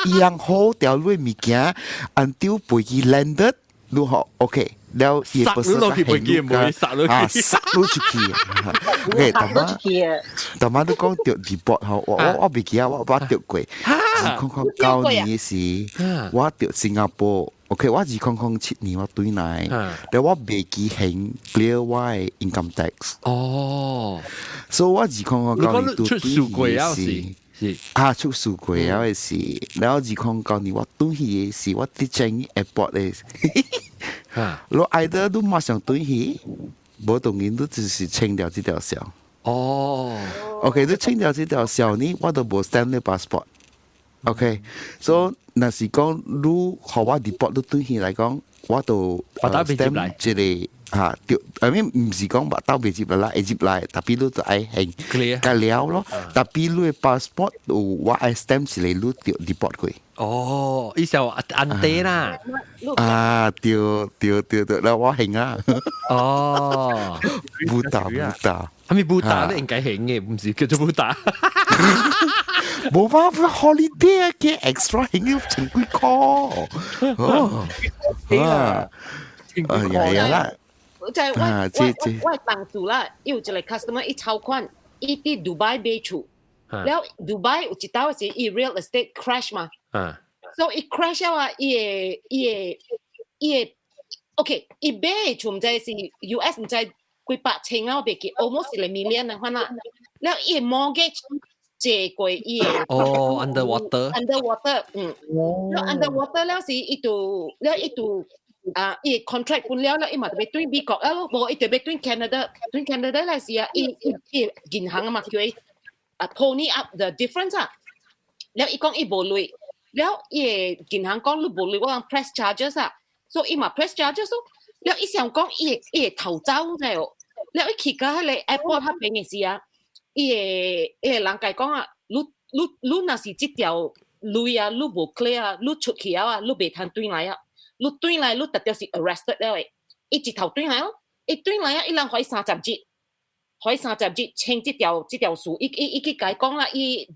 伊樣好掉你會物件 until 飛機 landed 你好 OK。แล้วอีเปอร์เซ็นต์ก็เห็นอยู่กันสักรู้ชุกีโอเคแต่มาดูกล้องเดี๋ยวดีบอทเขาว่าไปกี่ว่าเดี๋ยวกวยคงเก้านี้สิว่าเดี๋ยวสิงคโปร์โอเคว่าจีคงชิดนี้ว่าตุ้ยไหนแต่ว่าเบกี้เห็นเปลี่ยวว่า income tax อ๋อ so ว่าจีคงเก้านี้ตุ้ยสิ出數據有嘅事，然後自控講你話對起嘅事，我啲正 airport 咧，我愛得都馬上對起，冇當然都只是清掉這條線。哦 ，OK，都清掉這條線呢，我都冇 send 你 passport。OK，所以那是講你和我 report 你對佢嚟講，我就我打未接嚟，即係嚇掉，唔是講把刀未接嚟啦，會接嚟，但係你就愛係加了咯，但係你嘅 passport 我愛 stamp 起嚟，你掉 report 佢。哦，依時候安地啦，掉，แล้ว我興啊，哦，布達，係咪布達咧？應該興嘅，唔是叫做布達。冇辦法 holiday 嘅 extra 興要成幾個，係啦，就係我當初啦，有一個 customer 一籌款，一啲 Dubai 買厝，แล้ว Dubai 有一道是 real estate crash 嘛。so 一 crash 啊，伊個 OK， 伊買嘅厝唔知是 US 唔知幾百千啊，我別記 almost 1 million 啊，可能，แล้ว伊 mortgage 借過伊個underwater，แล้ว underwater แล้ว是伊度伊 contract 半了伊嘛特別對美國啊，無伊特別對 Canada 來是啊，伊銀行啊嘛叫伊pony up the difference 啊，แล้ว伊講伊無累。แล้ว伊銀行講你無你我講 press charges 啊，所以伊嘛 press charges แล้ว伊想講伊逃走啫哦，แล้ว伊去到迄個 airport 迄邊嘅時啊，伊個人講講啊，你若是這條路啊，你無 clear 啊，你出去啊，你袂通轉來啊，你轉來你特別是 arrested 了誒，伊一頭轉來咯，伊轉來啊，伊人可以30日清這條數，伊去解講啦，伊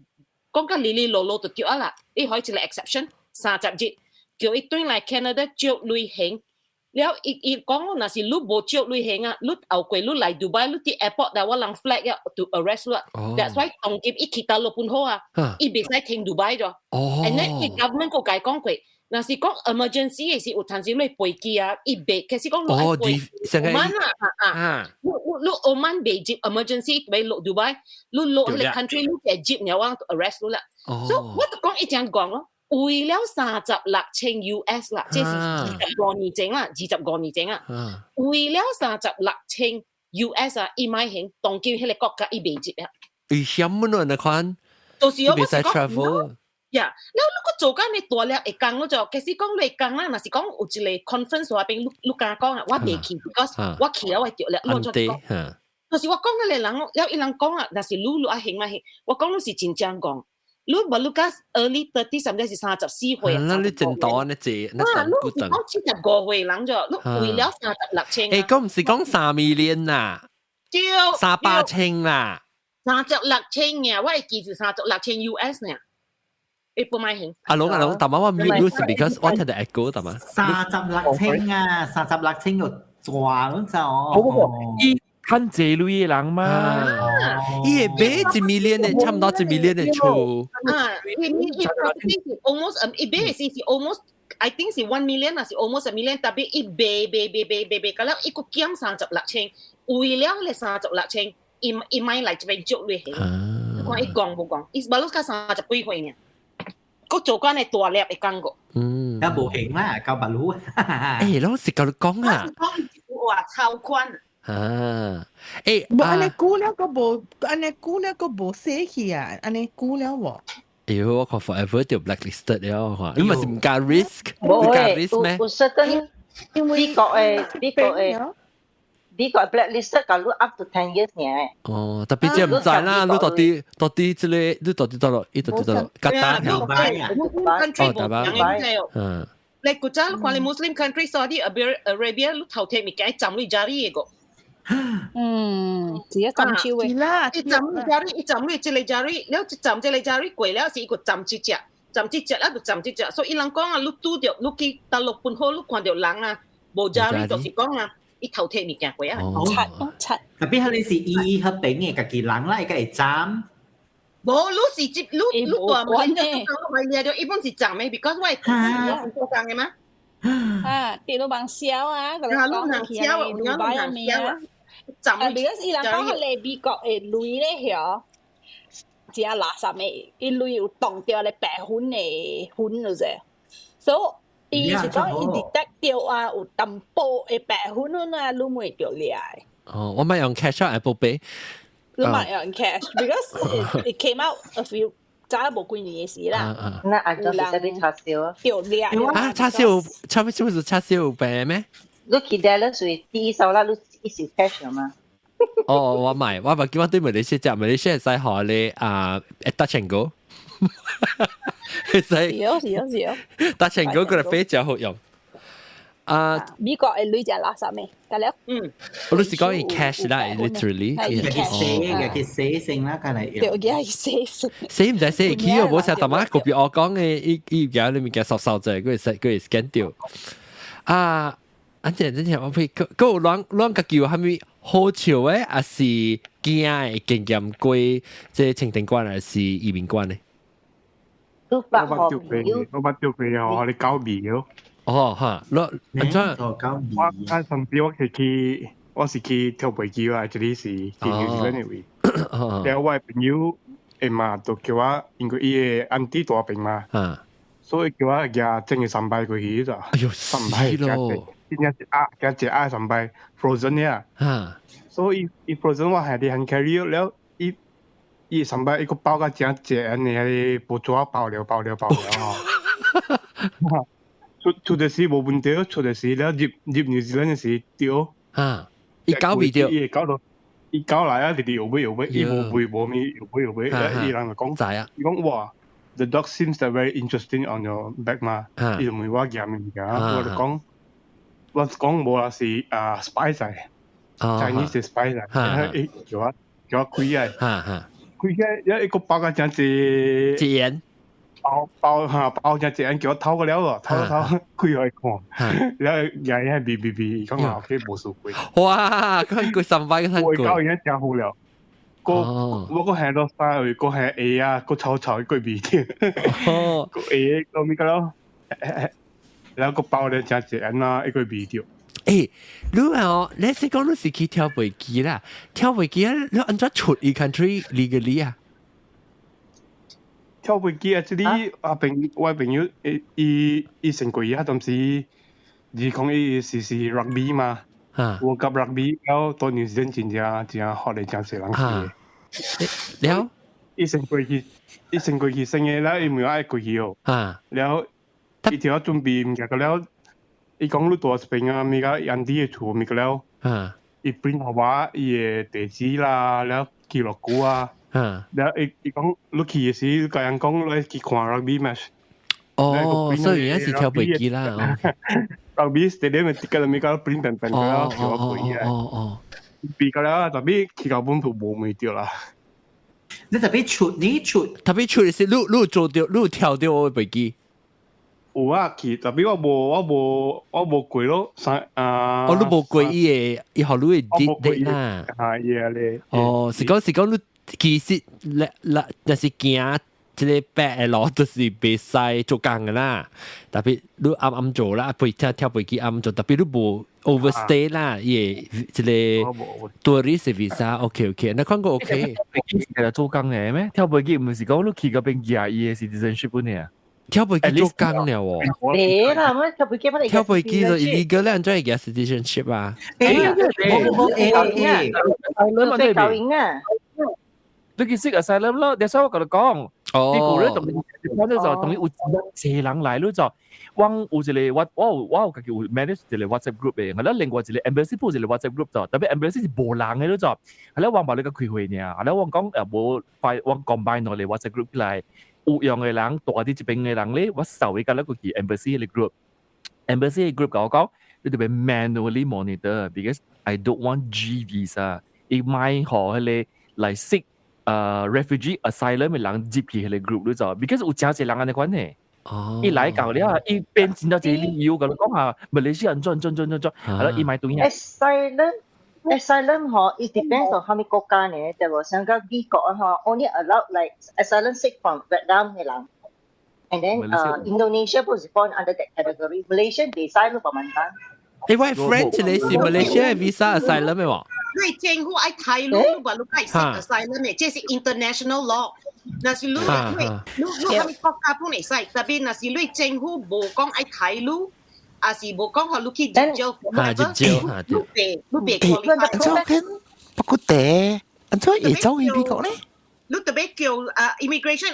講緊哩哩路路就叫啊啦，伊可以一個 exception 30日，叫伊轉來 Canada 借旅行，แล้ว伊講若是你無借旅行啊，你後過你來 Dubai 你啲 airport 啊，我人 flag 呀 to arrest 啦，that's why 當今伊去到落半號啊，伊袂使停 Dubai 咗，and then 伊 government 個解講過，若是講 emergency 嘅時有陣時你飛機啊，伊袂，其實講你愛飛，Oman 啊，你 Oman 袂接 emergency 袂落 Dubai， 你落迄個 country 你係接然後我 arrest 你啦，所以我就講伊這樣講咯。為了36千 US 啦，即係25年前啦，25年前啊，為了36千 US 啊，伊買險當叫迄個國家伊袂接啊。為什麼呢？你看，就是我講 travel，呀，你做緊你大了會講嗰種，其實講你講啦，若是講有一個 conference 話邊你敢講啊，我袂去 ，because 我去了我掉了，我做講，就是我講嗰個人，了伊人講啊，若是你愛險買險，我講你是真正講。你無你講 early 30甚至是34歲啊！你真多呢隻，你講75歲人咗，你為了36千。誒，講唔是講3 million 啦，38千啦，36千啊！我係記住36千 US 呢。你不買險？阿龍，但係我 mute 是 because 我睇到 echo 但係。36千啊，36千個賺咗。看這類人嘛，伊會買1 million 嘅，差唔多1 million 嘅厝。almost 伊買是 almost I think 是1 million 啊，是 almost 1 million， 特別伊買，咁樣伊個減36千，為了你36千，伊買嚟這邊做旅行。我伊講冇講，伊馬路加30幾歲呢？個做關係大粒會講過。有冇型啦，夠白佬。誒，老實講講啊。哇，超寬。冇安尼估了個無寫去啊，安尼估了喎。喲，我看 forever 就 blacklisted 了嚇，你咪是唔加 risk， 唔加 risk 咩？有 certain 美國 blacklisted 個 up to 10 years 呢。哦，特別即係唔知啦，你到底之類，你到底到落，伊到底到落，吉打條牌啊，你古早看你 Muslim country Saudi Arabia 你頭貼咪解浸你家裡個。自己浸超嘅啦，一浸你這裡家裡，แล้ว浸這裡家裡貴了是一個浸一隻啦，就浸一隻，所以伊人講啊，你拄着，你去大陸半島，你看到人啊，無家裡就是講啊，伊頭貼物件貴啊，七，特別係你是伊和丙嘅家己人啦，伊個會浸。冇，你是接你大買嘅，買咗一般是浸嘅 ，because 我係做工嘅嘛。啲老闆燒啊，咁樣講起啊，你買啊咩啊？because 伊人講你美國嘅鐳咧嚇，只係垃圾嘅，伊鐳有當掉你白粉嘅粉嗰隻，所以伊是講伊detect掉啊，有淡薄嘅白粉啊，你唔掉嚟。哦，我咪用 cash 啊 Apple Pay。你買用 cash because it came out a few 早冇幾年嘅事啦。那按照係啲叉燒掉靚啊！叉燒是不是叉燒餅咩？你記得啦，所以第一手啦，你一時 cash 嘛。哦，我買，我咪叫我對馬來西亞，馬來西亞使學你啊，touch and go，係touch and go 佢哋非常好用。啊，美國係女仔垃圾咩？得了，我都是講in cash 啦 ，literally。嘅寫性啦，梗係。對，嘅係寫性。寫唔使寫，佢又冇寫大媽，嗰邊我講嘅依家裏面嘅少仔，佢 scan 掉。啊，安陣，我譬如嗰兩個叫係咪好潮嘅，還是驚嘅經驗貴？即係清定關還是移民關呢？都白我掉佢啊！你交味咯。哦哈，我上次我是去跳飛機啊，這裡是去紐西蘭嘅位。然後我朋友嘛，就叫我，因為伊個安迪大病嘛，所以叫我夾整個3擺過去咋。哎呦，3擺咯！今日夾3擺 frozen 呀。所以伊 frozen 我係啲很 carry 了，伊3擺一個包個正正嘅，不做爆了哦。出的時冇問題，出的時咧入紐西蘭嘅時掉。伊搞未掉，伊搞來啊！你有尾，伊冇咪有尾，伊人就講，伊講哇 ，the dog seems that very interesting on your back 嘛，伊就問我夾咩㗎？我就講冇啦是spice 嚟 ，Chinese 嘅 spice 嚟，叫我開啊，開一個包嘅真係鹽。包只隻人叫我偷個了喎，偷開去看，然後又係嗶，講話佢冇數貴。哇！佢3擺嘅貴。我而家真好了，我個係落曬，個係 A 啊，個臭個味添。個 A 個咩個咯？然後個包咧只隻人啊，一個味掉。誒，你先講你是去跳飛機啦，跳飛機你按怎出去 country legally 啊？跳飛機啊！這裡我朋友伊成個啊，當時你講伊是 rugby 嘛，我夾 rugby，然後到紐西蘭真正學嚟真係人去。然後伊成個去成嘅啦，伊唔要愛過去哦。然後伊條準備唔夾個了，伊講你多邊啊，咪個人哋嘅厝咪個了，伊 print 好伊嘅地址啦，然後記錄股啊。然後伊講你去嘅時，你個人講你去看 rugby match。哦，所以而家是跳飛機啦。rugby stadium 咪啲咪個 print 平個啦，跳飛機啊。比個啦，特別去到本土冇咪掉啦。你特別出嘅時，你做掉，你跳掉我飛機。有啊，去特別我冇過咯，我都冇過伊個，伊學你啲啦。係啊咧。哦，是講你。其實那是驚即個白路都是袂使做工嘅啦，特別你啱做啦，配跳飛機啱做，特別你冇 overstay 啦，即個 tourist visa OK，那看過 OK。飛機係做工嘅咩？跳飛機唔係講你去嗰邊廿嘅 citizenship 嘅。跳飛機做工了喎。誒啦，乜跳飛機就 illegal 咧，再係 citizenship 啊。你其實係諗咯，你所以我同你講，啲古人同你講咧就同你有謝人來咯就，往有一個我有家己有 manage 一個 WhatsApp group 嘅，係啦，另外一個 embassy 鋪一個 WhatsApp group 就，特別 embassy 是無人嘅咯就，係啦，往把你個開會呢，係啦，我講無快往 combine 落嚟 WhatsApp group 嚟，有用嘅人，大啲這邊嘅人咧，我收一個咧個叫 embassy 嘅 group，embassy 嘅 group 講講，你特別 manually monitor，because I don't want G visa，伊買學佢嚟識。refugee asylum 嘅人接佢哋 group 咯就 ，because 有真濟人嘅關係。伊來搞了，伊變見到這理由，咁講下，馬來西亞轉，係啦，伊買對嘢。Asylum 嗬，it depends on 係咪國家呢？就話香港美國嗬 ，only allowed like asylum seek from Vietnam 嘅人，and then Indonesia 不是 fall under that category。Malaysia 地晒都冇問題。喂 ，French 你是 Malaysia visa asylum 嘅喎？因政府愛睇路，話路係識 asylum 嘅，即係 international law。那是路係咪國家幫你使？特別那是路政府冇講愛睇路，還是冇講學路去研究，路別不過地，安怎會走去美國咧？你特別叫immigration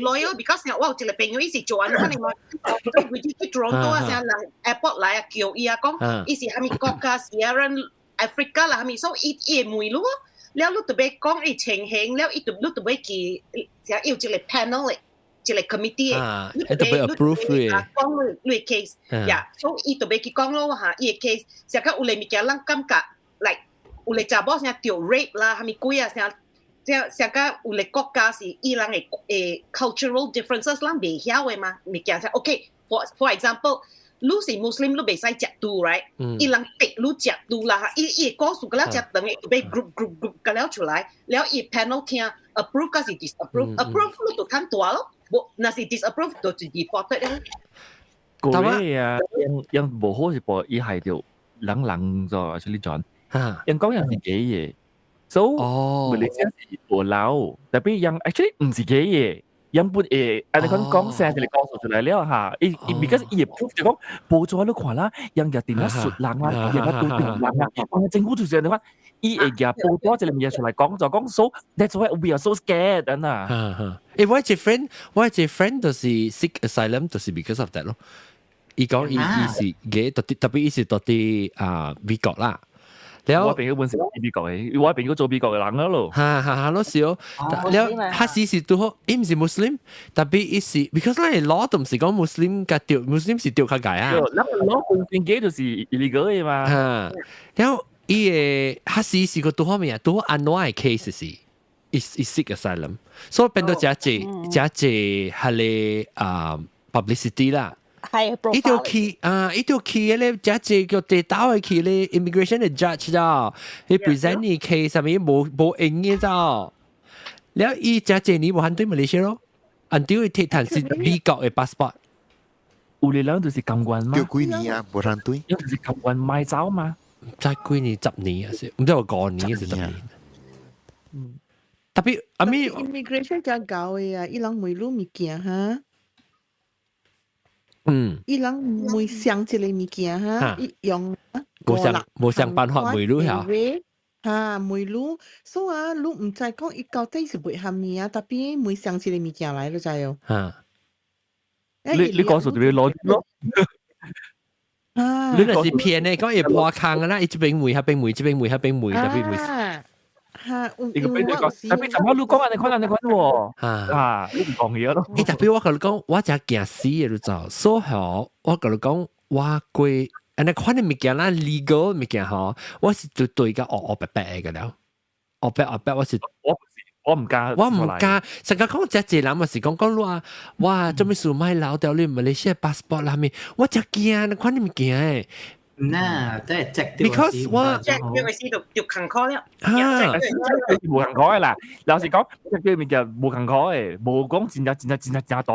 lawyer because 我有一個朋友伊是做安尼嘛，佢去 Toronto 啊，成人 airport 來啊叫伊啊講，伊是蝦米國家是啊人 Africa 啦，蝦米所以伊會問咯，แล้ว你特別講伊情形，แล้ว伊你特別去成有一個 panel 咧，一個 committee 嘅，你特別 approve 咧，講你 case，呀，所以伊特別去講咯嚇，伊嘅 case，成個有嚟物件人感覺 like 有嚟查某成掉 rape 啦，蝦米鬼啊成。成個有個國家是伊人嘅cultural differences 啦，未曉嘅嘛，物件先 OK。For example，你是 Muslim， 你未使食豬 ，right？伊人逼你食豬啦，伊個數個了食等於被 group 個了出來，แล้ว伊 panel 聽 approve 個是 disapprove，approve 你就睇大咯，那是 disapprove 就 deported 咯。嗰啲啊，ยัง冇好似播伊係條冷咗出嚟轉，人講人係幾嘢。So, Malaysia是無漏，但係人 actually 唔是幾嘢，人本按你講聲就嚟講出來了嚇，because 伊 proof 就講報咗你看啦，人家點樣説人啦，點樣對人啦，政府就是你講，伊會嘅報咗就嚟嘢出來講就講 so that's why we are so scared 啊。我一個 friend 就是 seek asylum 就是 because of that 咯，伊講伊是嘅，特別伊是到啲美國啦。我朋友本身係美國嘅，我朋友做美國嘅人咯。老少，แล้ว他是都好，伊唔是 Muslim， 特別伊是 because 咧攞都唔是講 Muslim 嘅掉 ，Muslim 是掉較解啊。攞本身嘅就是 illegal 嘅嘛。แล้ว伊嘅他是個都好咩啊？都好 annoy case 是，is seek asylum， 所以變到只係咧publicity 啦。一條去咧，只叫地道嘅去咧 ，immigration 嘅 judge 咋，佢 present 你 case 上面冇應嘅咋，แล้ว伊只你冇反對馬來西亞咯，until 佢睇係美國嘅 passport， 有啲人就是監管嘛，叫幾年啊？冇反對，因為是監管買走嘛，再幾年10年啊，唔知我5年是10年。特別阿咪 immigration 真搞嘅啊，伊人每路物件哈。伊人每想一個物件哈，伊用冇想辦法每路嚇，每路，所以啊，你唔知講伊到底是為蝦米啊？特別每想一個物件來，你知哦？你告訴佢攞咯，你那是騙嘅，講伊破坑啦，伊這邊梅，那邊梅，這邊梅，那邊梅，特別梅。你個俾你講，特別尋晚你講啊，你講喎，你唔講嘢咯。特別我同你講，我真驚死嘅，你知，所以我同你講，我過，安尼看啲物件啦 ，legal 物件嗬，我是對個白白嘅了，白我是我唔加，成日講只人咪是講你話，哇，做咩事買老掉你馬來西亞 passport 啦咪，我真驚，你看啲物件誒。嗱，都係積掉because 我積掉嘅事就坎坷了。冇坎坷嘅啦，老實講，積掉面嘅冇坎坷嘅，冇講真大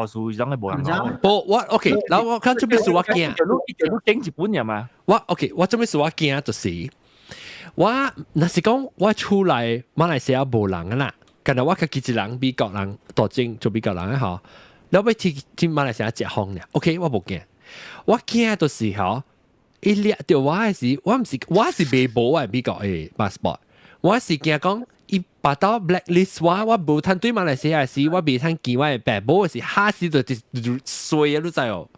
數種嘅冇坎坷。我 OK，然後我看做咩事我驚，你經日本人嘛？我 OK，我做咩事我驚就是我那是講我出來馬來西亞冇人嘅啦，近日我自己一人美國人當證做美國人嘅嗬，แล้วไปที่馬來西亞食飯เนี่ย OK 我冇驚，我驚就是嗬。伊掠着我係時，我是未保啊美國嘅 passport， 我是驚講伊把到 blacklist 我無通對馬來西亞時，我未通見我嘅白保是下時就衰啊，你知哦。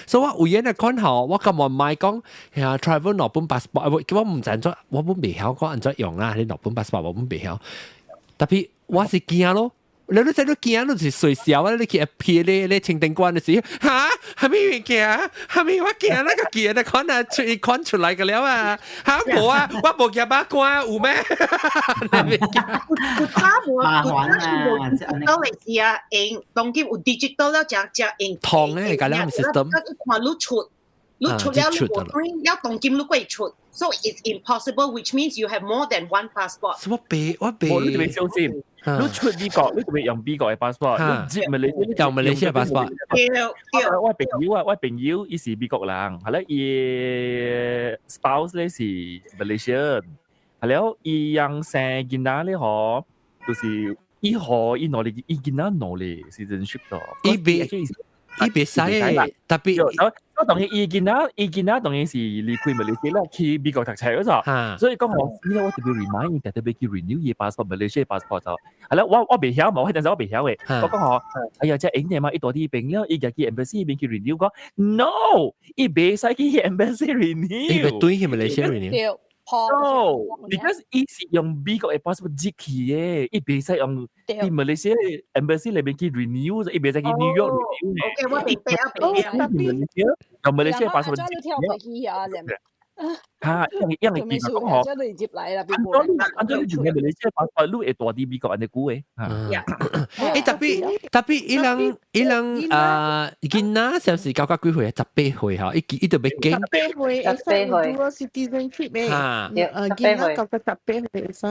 所以我有嘢看好，我咁話買講係 travel 日本 passport， 我唔知咗，我本未曉講按怎用啦，你日本 passport 我本未曉，特別我是驚咯。你都睇到見到是衰小啊！你去撇你清定關嘅時，嚇係咩嘢係咪我見那個見可能看出來嘅了啊！嚇冇啊！我冇見把關有咩？都嚟試啊！當今有 digital 了，只痛咧，而家咧 system。看你出了，你當今你可以出。So it's impossible, which means you have more than one passport. 我俾，你哋小先，你出美國，你咪用美國嘅 passport， 你接咪你用馬來西亞 passport。我朋友伊是美國人，係啦，伊 spouse 咧是 Malaysian，係了，伊養生囡仔咧嗬，就是伊攞伊攞嚟伊囡仔攞嚟 citizenship 咯。伊袂使誒，特別。我當然意見啦，當然是離開馬來西亞去美國讀冊嗰陣，所以講我呢我特別 remind 特別去 renew 嘢 passport 馬來西亞 passport 就係啦，我未曉嘛，我嗰陣時我未曉嘅，我講我哎呀，即係影嘢嘛，一大啲病了，伊日去 embassy 邊去 renew 講 no， 伊袂使去 embassy renew， 伊袂對去馬來西亞 renew。No, because 伊是用美國嘅 passport 寄去嘅，伊袂使用去馬來西亞 embassy 裏邊去 renew， 伊袂使去 New York renew 嘅。OK， 我明白用馬來西亞 passport 寄去。嚇，因為其實講我，將你接嚟啦，按照你用嘅馬來西亞 passport， 你會大啲美國人哋估嘅。特別伊人囡仔上時九幾歲啊？18歲嚇，伊就要經。18歲，會使有 citizenship 嘅。囡仔九18歲會使。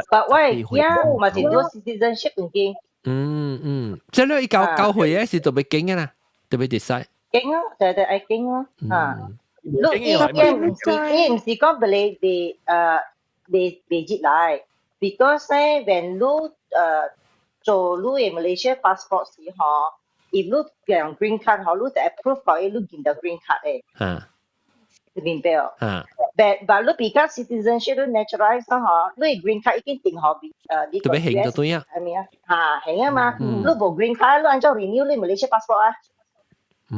但喂，而家咪是做 citizenship 已經。即係你9歲嘅時就要經嘅啦，就要 decide。經啊，就係愛經咯，嚇。你唔是講你接來 ，because 咧，when 你做你嘅 Malaysia passport 時候，if 你用 green card 嗬，你就 approve 佢，你見到 green card 嘅，明白哦？但你比較 citizenship 你 naturalize 嗬，你 green card 已經定好呢個 US 係咪啊？嚇，係啊嘛，你冇 green card，你按照 renew 你 Malaysia passport 啊。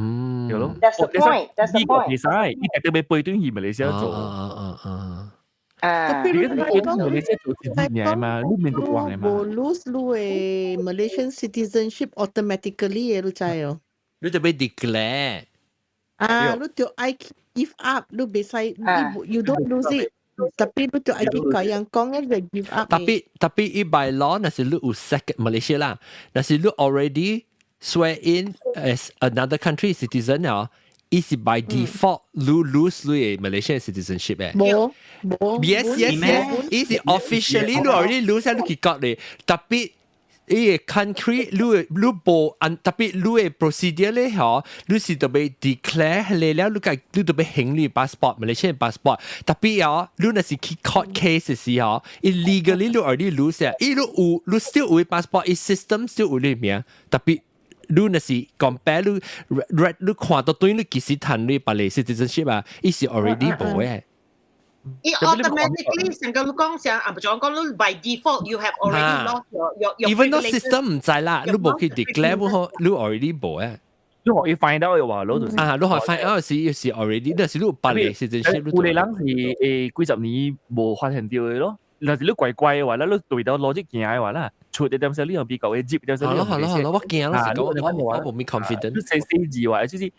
That's the point. That's the point. 其實依特別背端而馬來西亞做。tapi lu Malaysia 做前年嘛，你面都講嘅嘛。lose lu Malaysian citizenship automatically 嘅，你知哦？你就被 declare。lu 就 I give up， lu 別使 you don't lose it。tapi lu 就 I give 個樣講嘅就 give up。tapi 依 by law 那是 lu 有 second Malaysia 啦，那是 lu already swear in as another country citizen 啊，伊是 by default lose Malaysian citizenship 誒。冇，yes，伊是 officially already lose 你去講咧，特別伊個 country 你冇按特別你個 procedure 咧嗬，你是特別 declare 嚟了，你特別行你 passport Malaysian passport， 特別哦，你那是去 court case 時嗬，illegally 你 already lose 啊，伊你 still 有 passport， 伊 system still 有你名，特別。你那是 compare 你看到對你其實談你把你 citizenship 啊，伊是 already 冇嘅。It automatically 成個講上啊，唔講講你 by default you have already lost your even though system 唔知啦，你冇去 declare 冇，你 already 冇嘅。你可以 find out 嘅話，攞到你可以 find out 是 already， 那是你把你 citizenship。有啲人是幾十年冇發現到嘅咯。嗱，是你怪怪嘅話咧，你對到邏輯行嘅話啦，出一點時你用比較嘅接，有時你用嘅些，我驚啦，我冇咩 confident。你寫字話，就是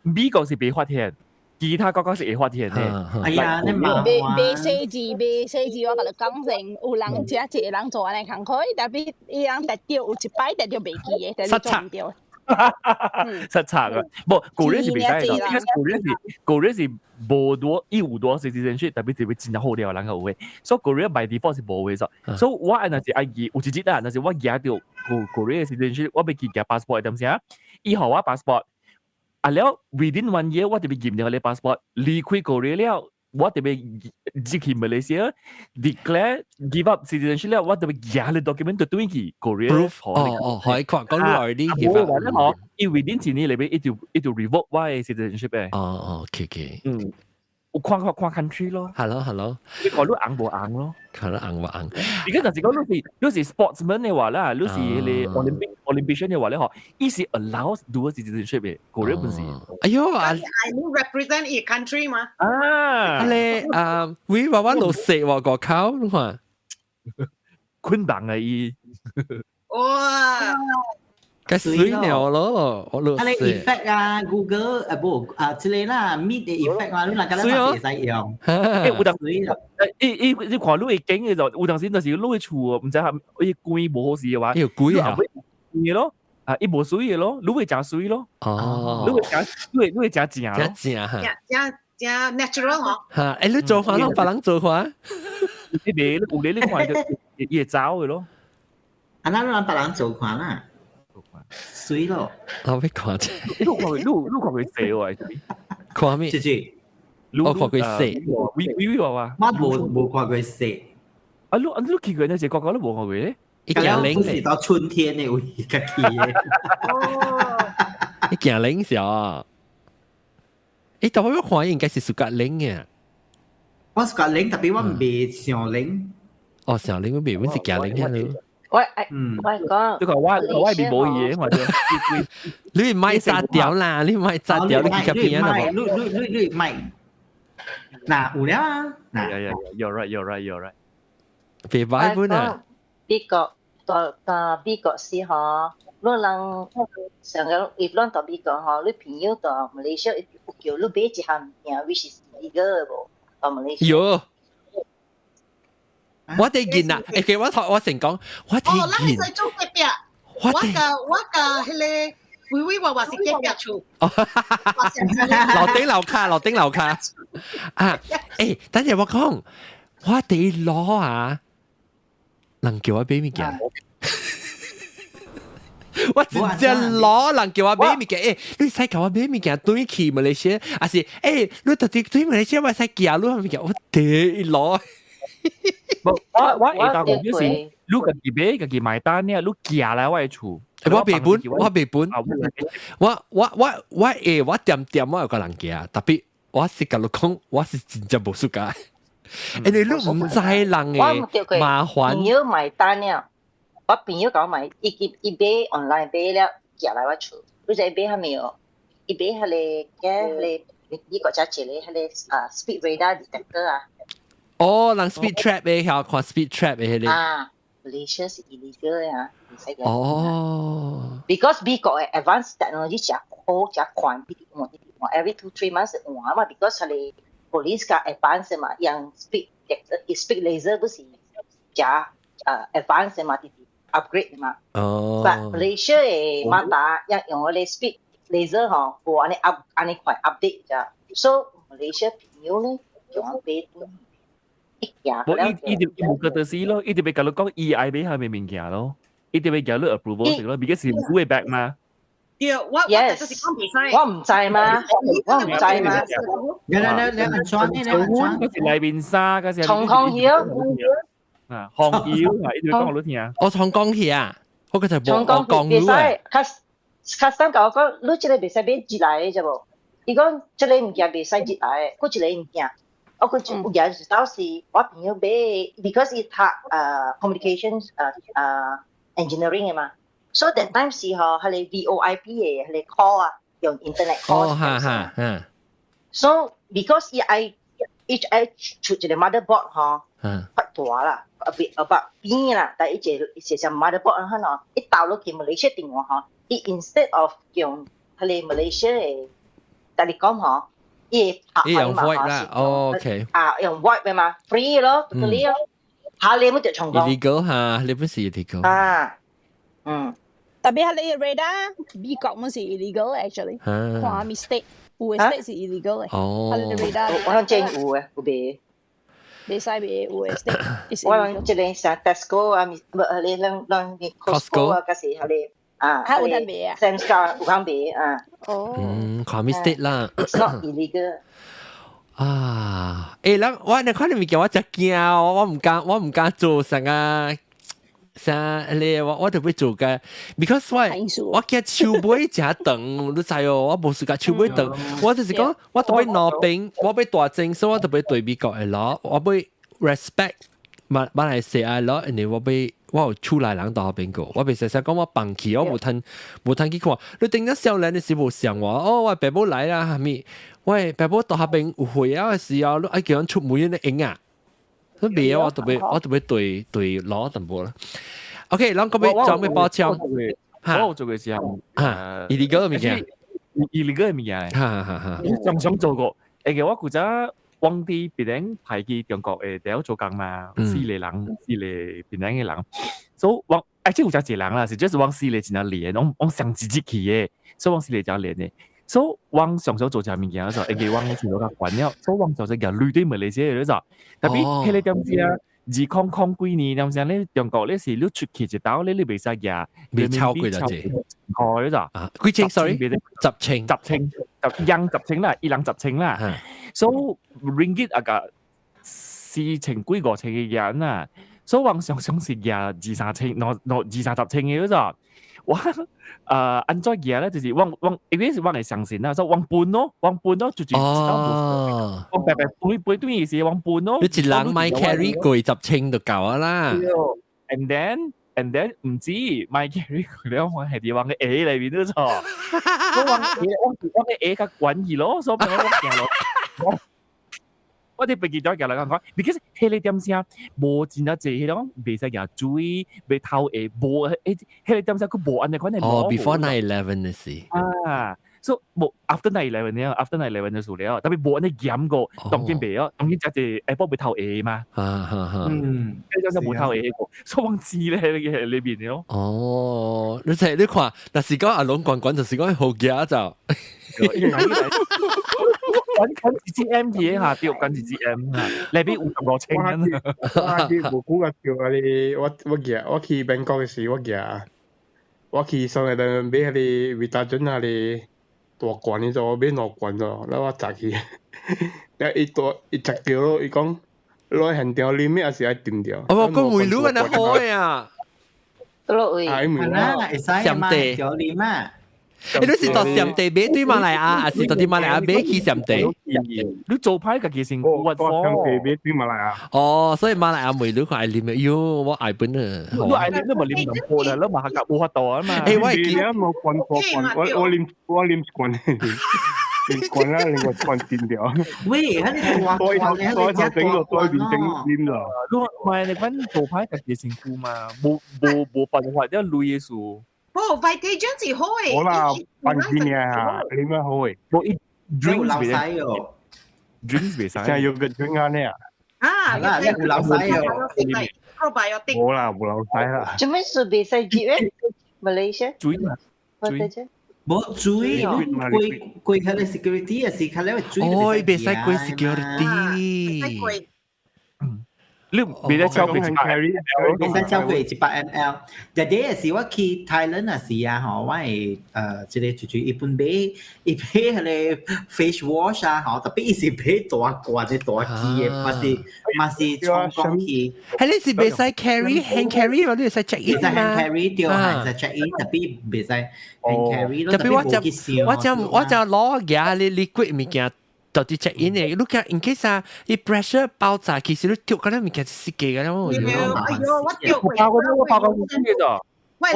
美國是被發現，其他國家是會發現嘅。哎呀，你麻未寫字，我甲你講成有人一個人做安尼工課，但係伊人特掉有一擺特掉袂記嘅，但係做唔掉。失策啊！不，個人是比賽的，個人是無多有多 citizenship， 特別特別真係好料人個位，所以個人 by default 是無嘅咗。所以我那是愛記，有一日啊，那是我記到個人嘅 citizenship， 我要記嘅 passport 係點先啊？以後我 passport， 啊了 within 1 year 我特別記唔到你 passport， 離開個人了。我特別自己馬來西亞 declare give up citizenship 咧，我特別寄你 document 到對去 Korea proof 可以講你 already give up。我因為within 1年裏邊一條 revoke 我嘅 citizenship 嘅。OK。我看 country 咯。Hello。你講你硬冇硬咯？看你硬冇硬。而家就係講你是 sportsman 嘅話啦，你是你 Olympian 嘅話咧，嗬，伊是 allow do citizenship 嘅，Korea 本是。哎呦啊！你 represent a country 嘛？你會話話老食喎個口，你話昆黨啊伊。哇！cái suy nào đó cái effect 啊 Google 之類啦 Meet 嘅 effect 啊，你嗱咁樣係使用。有當時你看你會驚嘅就有當時就是你會厝唔知係伊鬼冇好事嘅話，要鬼啊，嘢咯，啊伊冇水嘅咯，你會加水咯，你會加正咯，正 natural 嗬。嚇，誒你做法咯，別人做法。你別有你看就伊會走嘅咯。啊，那讓別人做看啦。水咯，我俾看啫。你看佢死喎，看咩？我看佢死。微話話，我冇看佢死。你見佢那隻國家都冇看佢咧。一零是到春天嘅會個去嘅。你行零少。但我看應該是屬格零嘅。我屬格零，特別我未上零。哦，上零我未，我是行零嘅。我講，你講我係冇嘢，或者你唔係炸掉啦，你唔係炸掉，你去邊啊？你唔係。嗱，有了啊。嗱 ，you're right。別擺本啊。美國是嗬。你人上個if 咱到美國吼，你朋友到馬來西亞叫你買一項嘢 ，which is illegal 無？到馬來西亞。有。我哋見啊，其實我成講，我哋見。哦，咱係做隔壁。我個迄個微微話是隔壁厝。樓頂卡。啊，等陣我講，我哋攞啊，能叫我俾物件。我真正攞人叫我買物件，你使叫我買物件對去馬來西亞，還是你到底對馬來西亞我使寄你物件，我得攞。我當我表示，你自己買單呢，你寄來我厝。我未本，我點我有個人寄，特別我是甲你講，我是真正無暑假，因為你唔知人嘅麻煩。朋友買單呢？我朋友講買，伊買 online 買了，寄來我厝。你知買係咪有？伊買係個美國只一個係個speed radar detector 啊。哦，人 speed trap 嘅，曉看 speed trap 嘅迄個。Malaysia 是 illegal 啊，唔使嘅。哦。Because 美國嘅 advanced technology 真好，真快，every 2-3 months 換嘛。Because 係你 police 嘅 advanced 嘛，用 speed laser 不是真advanced 嘛，啲。upgrade 嘛，但 Malaysia 嘅馬達用我哋 speed laser 嗬，冇安尼快 update 咋，所以 Malaysia 朋友咧用我俾我伊冇個特色咯，伊特別講你講 EI 俾係咪物件咯，伊特別叫你 approval 食咯，because 是 way back 嘛。我唔制嘛，你安裝呢？嗰時裏邊沙，嗰時重康曉。航妖啊！呢條講我都聽啊。我從講起啊，我嗰陣我講妖啊。Custom 教我講，你這個袂使買入來嘅啫無？伊講這個物件袂使入來，嗰一個物件，我嗰物件倒是我朋友買 ，because 伊讀communications engineering 嘅嘛，所以 that time 是吼係你 VoIP 嘅，係你 call 啊，用 internet call。哦，哈。So because 伊出一個 motherboard 吼，發大啦。about 邊啦，但係一隻 motherboard 可能一導落去 Malaysia 電話嗬，伊 instead of 用係你 Malaysia 嘅，但係講嗬，伊用 void 啦 ，OK， 用 void 嘅嘛 ，free 咯，嗰啲咯，下你冇就重講 ，illegal 嚇，你不是 illegal 特別係你 radar，美國冇是 illegal actually，看 mistake，有 mistake 是 illegal 嘅，哦，我諗真有嘅，有別。你使俾 USD，我諗即係上 Tesco 啊，你Costco 啊，嗰時佢哋有得賣啊 ，Samsung 有得賣啊。哦，看 mistake 啦。It's not illegal。人我你看你咪叫我只驚，我唔敢做成啊。你我就會做嘅 ，because 我驚手尾真長，你知哦，我冇時間手尾長，我就是講，我特別攞兵，我俾大正，所以我特別對美國嘅攞，我俾 respect 馬來西亞攞，然後我有出來人到邊個，我俾成日講我放棄，我冇睇去看，你頂咗少年你是冇想我，哦，我爸母來啦，係咪？喂，爸母到下邊有會啊嘅時候，你愛叫人出門嘅影啊。都未啊！我特別對攞淡薄啦。OK，咱嗰邊做咩包槍？我做嘅時候，illegal 嘅物件，illegal 嘅物件。就唔想做過。其實我嗰陣往啲別人排去中國第一做工嘛，四個人別人嘅人，所以往即係有隻一人啦，是就是往四個真係練，往上自己去嘅，所以往四個真係練嘅。所以往上手做隻物件嘅時候，佢往前頭個慣了，所以往上隻嘅累對馬來西亞嘅時候，特別佢哋點知啊？2020幾年點知咧？中國咧是你出去一刀咧，你未使嘅，未超過咗啫。開咗幾千 sorry， 10千啦，一人10千啦。所以 ringgit 啊個4千幾5千嘅人啊，所以我常常是廿2-3千，2-30千嘅嗰陣，我安怎嘢咧，就是我一邊是我係相信啦，所以往半咯，就哦，往白背對意思往半咯。你一人買 carry 過10千就夠啊啦。And then 唔知買 carry 佢咧，我係點往嘅 A 裏邊都錯，我往 A 嘅滾兒咯，所以我行咯。我哋被記咗入嚟講，because 迄個點先無真啊，即係講未使入水，未偷誒無迄個點先佢無安尼款係哦 ，before 9/11嘅事啊，所以無 after 9/11咧 ，after 9/11嘅事了，特別無安尼檢過，當然未咯，當然就係Apple 未偷誒嘛，跟住就冇偷誒個，所以我知咧嘅裏邊咯。哦，你睇你看，但是講阿龍滾就是講好驚就。滾GM 嘢下掉緊GM 啊！你邊55千蚊啊？我去無估個叫啊你，我去美國嘅時我去上嚟度買嗰啲維他樽啊啲大罐呢就買2罐咗，然後我摘去，然後一摘掉咯，伊講攞現掉裡面還是愛點掉。我個梅魯嗰啲開啊，落去，係啦，會使嘛，條鏈嘛。你是到上地買對馬來亞，還是到啲馬來亞買去上地？你做派嘅其實我上地買對馬來亞。哦，所以馬來亞梅魯佢愛啉嘅，喲，我愛本啊。我愛啉都冇啉咁多啦，你馬下冇法度啊嘛。誒，我係見冇罐，我啉罐。罐啦，另外罐掂掉。喂，喺你話多整個多變整黏啦。唔係你揾做派嘅嘢辛苦嘛，冇辦法，因為累嘅數。Vitation 是開。好啦，辦件啊，你咩開？我一 drinks 冇晒喎 ，drinks 未晒。就係要個 drink 啊呢？啊，啦，一冇流晒喎。冇啦，冇流晒啦。做咩事未使接咧 ？Malaysia 水嘛，水。冇水，貴佢哋 security 啊，是佢哋水。哦，別使貴 security。你未得超過100ml，未使超過100ml。就啲時我去 Thailand 啊時啊，嗬，我係即係住一般買佢哋 face wash 啊，嗬，特別是買大罐嘅大支嘅，嘛是衝講去。係你是未使 hand carry 咯，你使 check in 嘛？ hand carry 掉係使 check in，特別未使 hand carry 咯。特別我就攞嘢你 liquid 物件。到底 check in 嘅，你睇 in case 啊，啲 pressure 爆炸，其實你掉嗰啲物件是嘅㗎啦。哎呦，我掉我爆過嘅咋？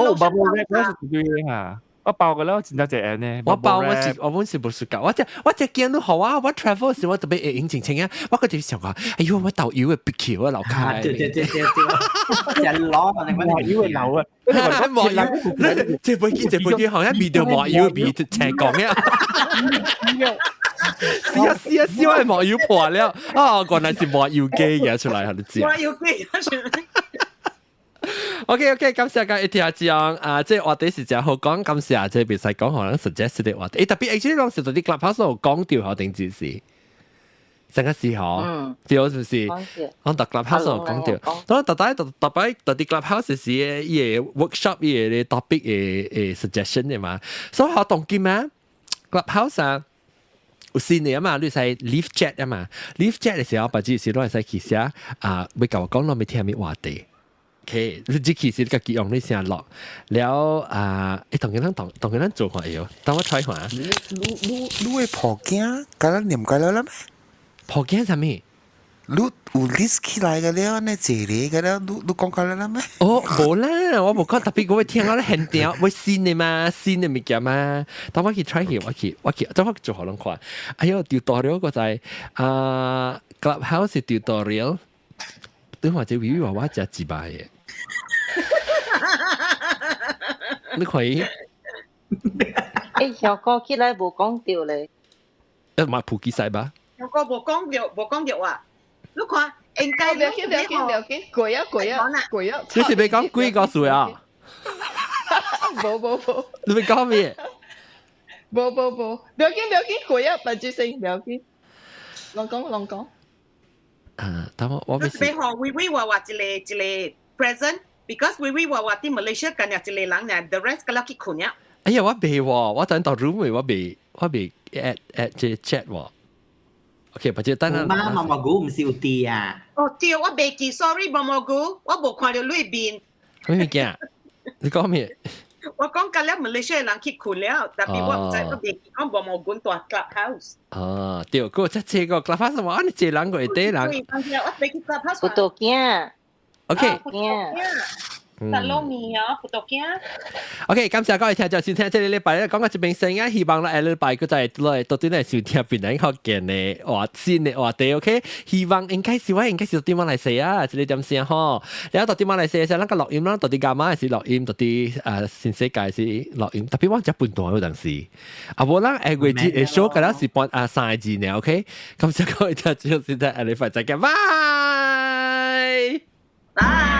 我爆過咧，嗰時對嚇，我爆過啦，真係正呢。我爆我本時冇暑假，我只見到好啊，我 travel 時我特別影情情啊，我嗰陣時話，哎呦，我導遊嘅別橋啊，樓卡。對，人攞你導遊嘅樓啊，莫要，這背景好像邊度莫要邊斜講啊。試一我係莫要破了啊！原來是莫要機嘢出嚟，你知啊？莫要機出嚟。OK，感謝嘅一條講啊，即係話題時間好講，感謝即係別使講可能 suggest 啲話題。特別 actually 當時到啲 clubhouse 度講掉後定件事，成個時候掉是唔是？講特 clubhouse 度講掉，當特別啲 clubhouse 時嘢 workshop 嘢 topic 嘅 suggestion 嘅嘛，所以學動機咩 clubhouse 啊？有線嚟啊嘛，你使 live chat 啊嘛 ，live chat 嘅時候，或者是攞嚟使其實啊，會教我講攞咪聽咩話題 ，OK， 你知其實個結用你先落，แล้ว同佢哋做下嘢，等我 try 下。你會破鏡，咁樣念過啦咩？破鏡係咩？你有 list 起來嘅了，你這裡嘅了，你講過啦咩？哦，冇啦，我冇講特別，我會聽到咧很屌，會線嘅嘛，線嘅物件嘛。等我去 try 下，我去，等我做可能看。哎呦，tutorial 個就係Clubhouse tutorial，你或者會話我真係自敗嘅。你可以？小哥起來冇講掉咧。買普吉賽吧。小哥冇講掉啊！你看，應該不要緊，貴啊！你是咪講貴個數啊？冇。你咪講咩？冇，不要緊，貴啊！唔知性，不要緊。啷講。等我未。俾學微微話一個 present，because 微微話啲 Malaysia 近日一個人呢 ，the rest 個落去困呀。哎呀，我未喎，我等到 room 我未 at 即 chat 喎。OK， 不就等下。媽毛毛菇唔是有啲啊？哦，對，我未記 ，sorry，毛毛菇，我冇看到裏邊。咩物件？你講咩？我講緊咧，馬來西亞人去困了，但係我唔知我未記講毛毛菇大 clubhouse。哦，對，個即係個 clubhouse 嘛，你借人個一啲人。我未記 clubhouse。葡萄鏡。OK。葡萄鏡。大糯米啊，葡萄鏡。OK，感謝各位聽眾收聽，這個禮拜咧講個節目聲啊，希望咧下禮拜佢就係來到啲咧收聽別人學嘅呢話新嘅話題 ，OK， 希望應該是到點樣嚟寫啊，這裡點寫嗬，然後到點樣嚟寫，就嗱個錄音啦，到啲幹嘛係錄音，到啲新世界係錄音，特別我只半段嗰陣時，啊冇啦，月節嘅 show 嗰陣時半3字呢 ，OK， 感謝各位聽眾收聽，下禮拜再見，拜拜。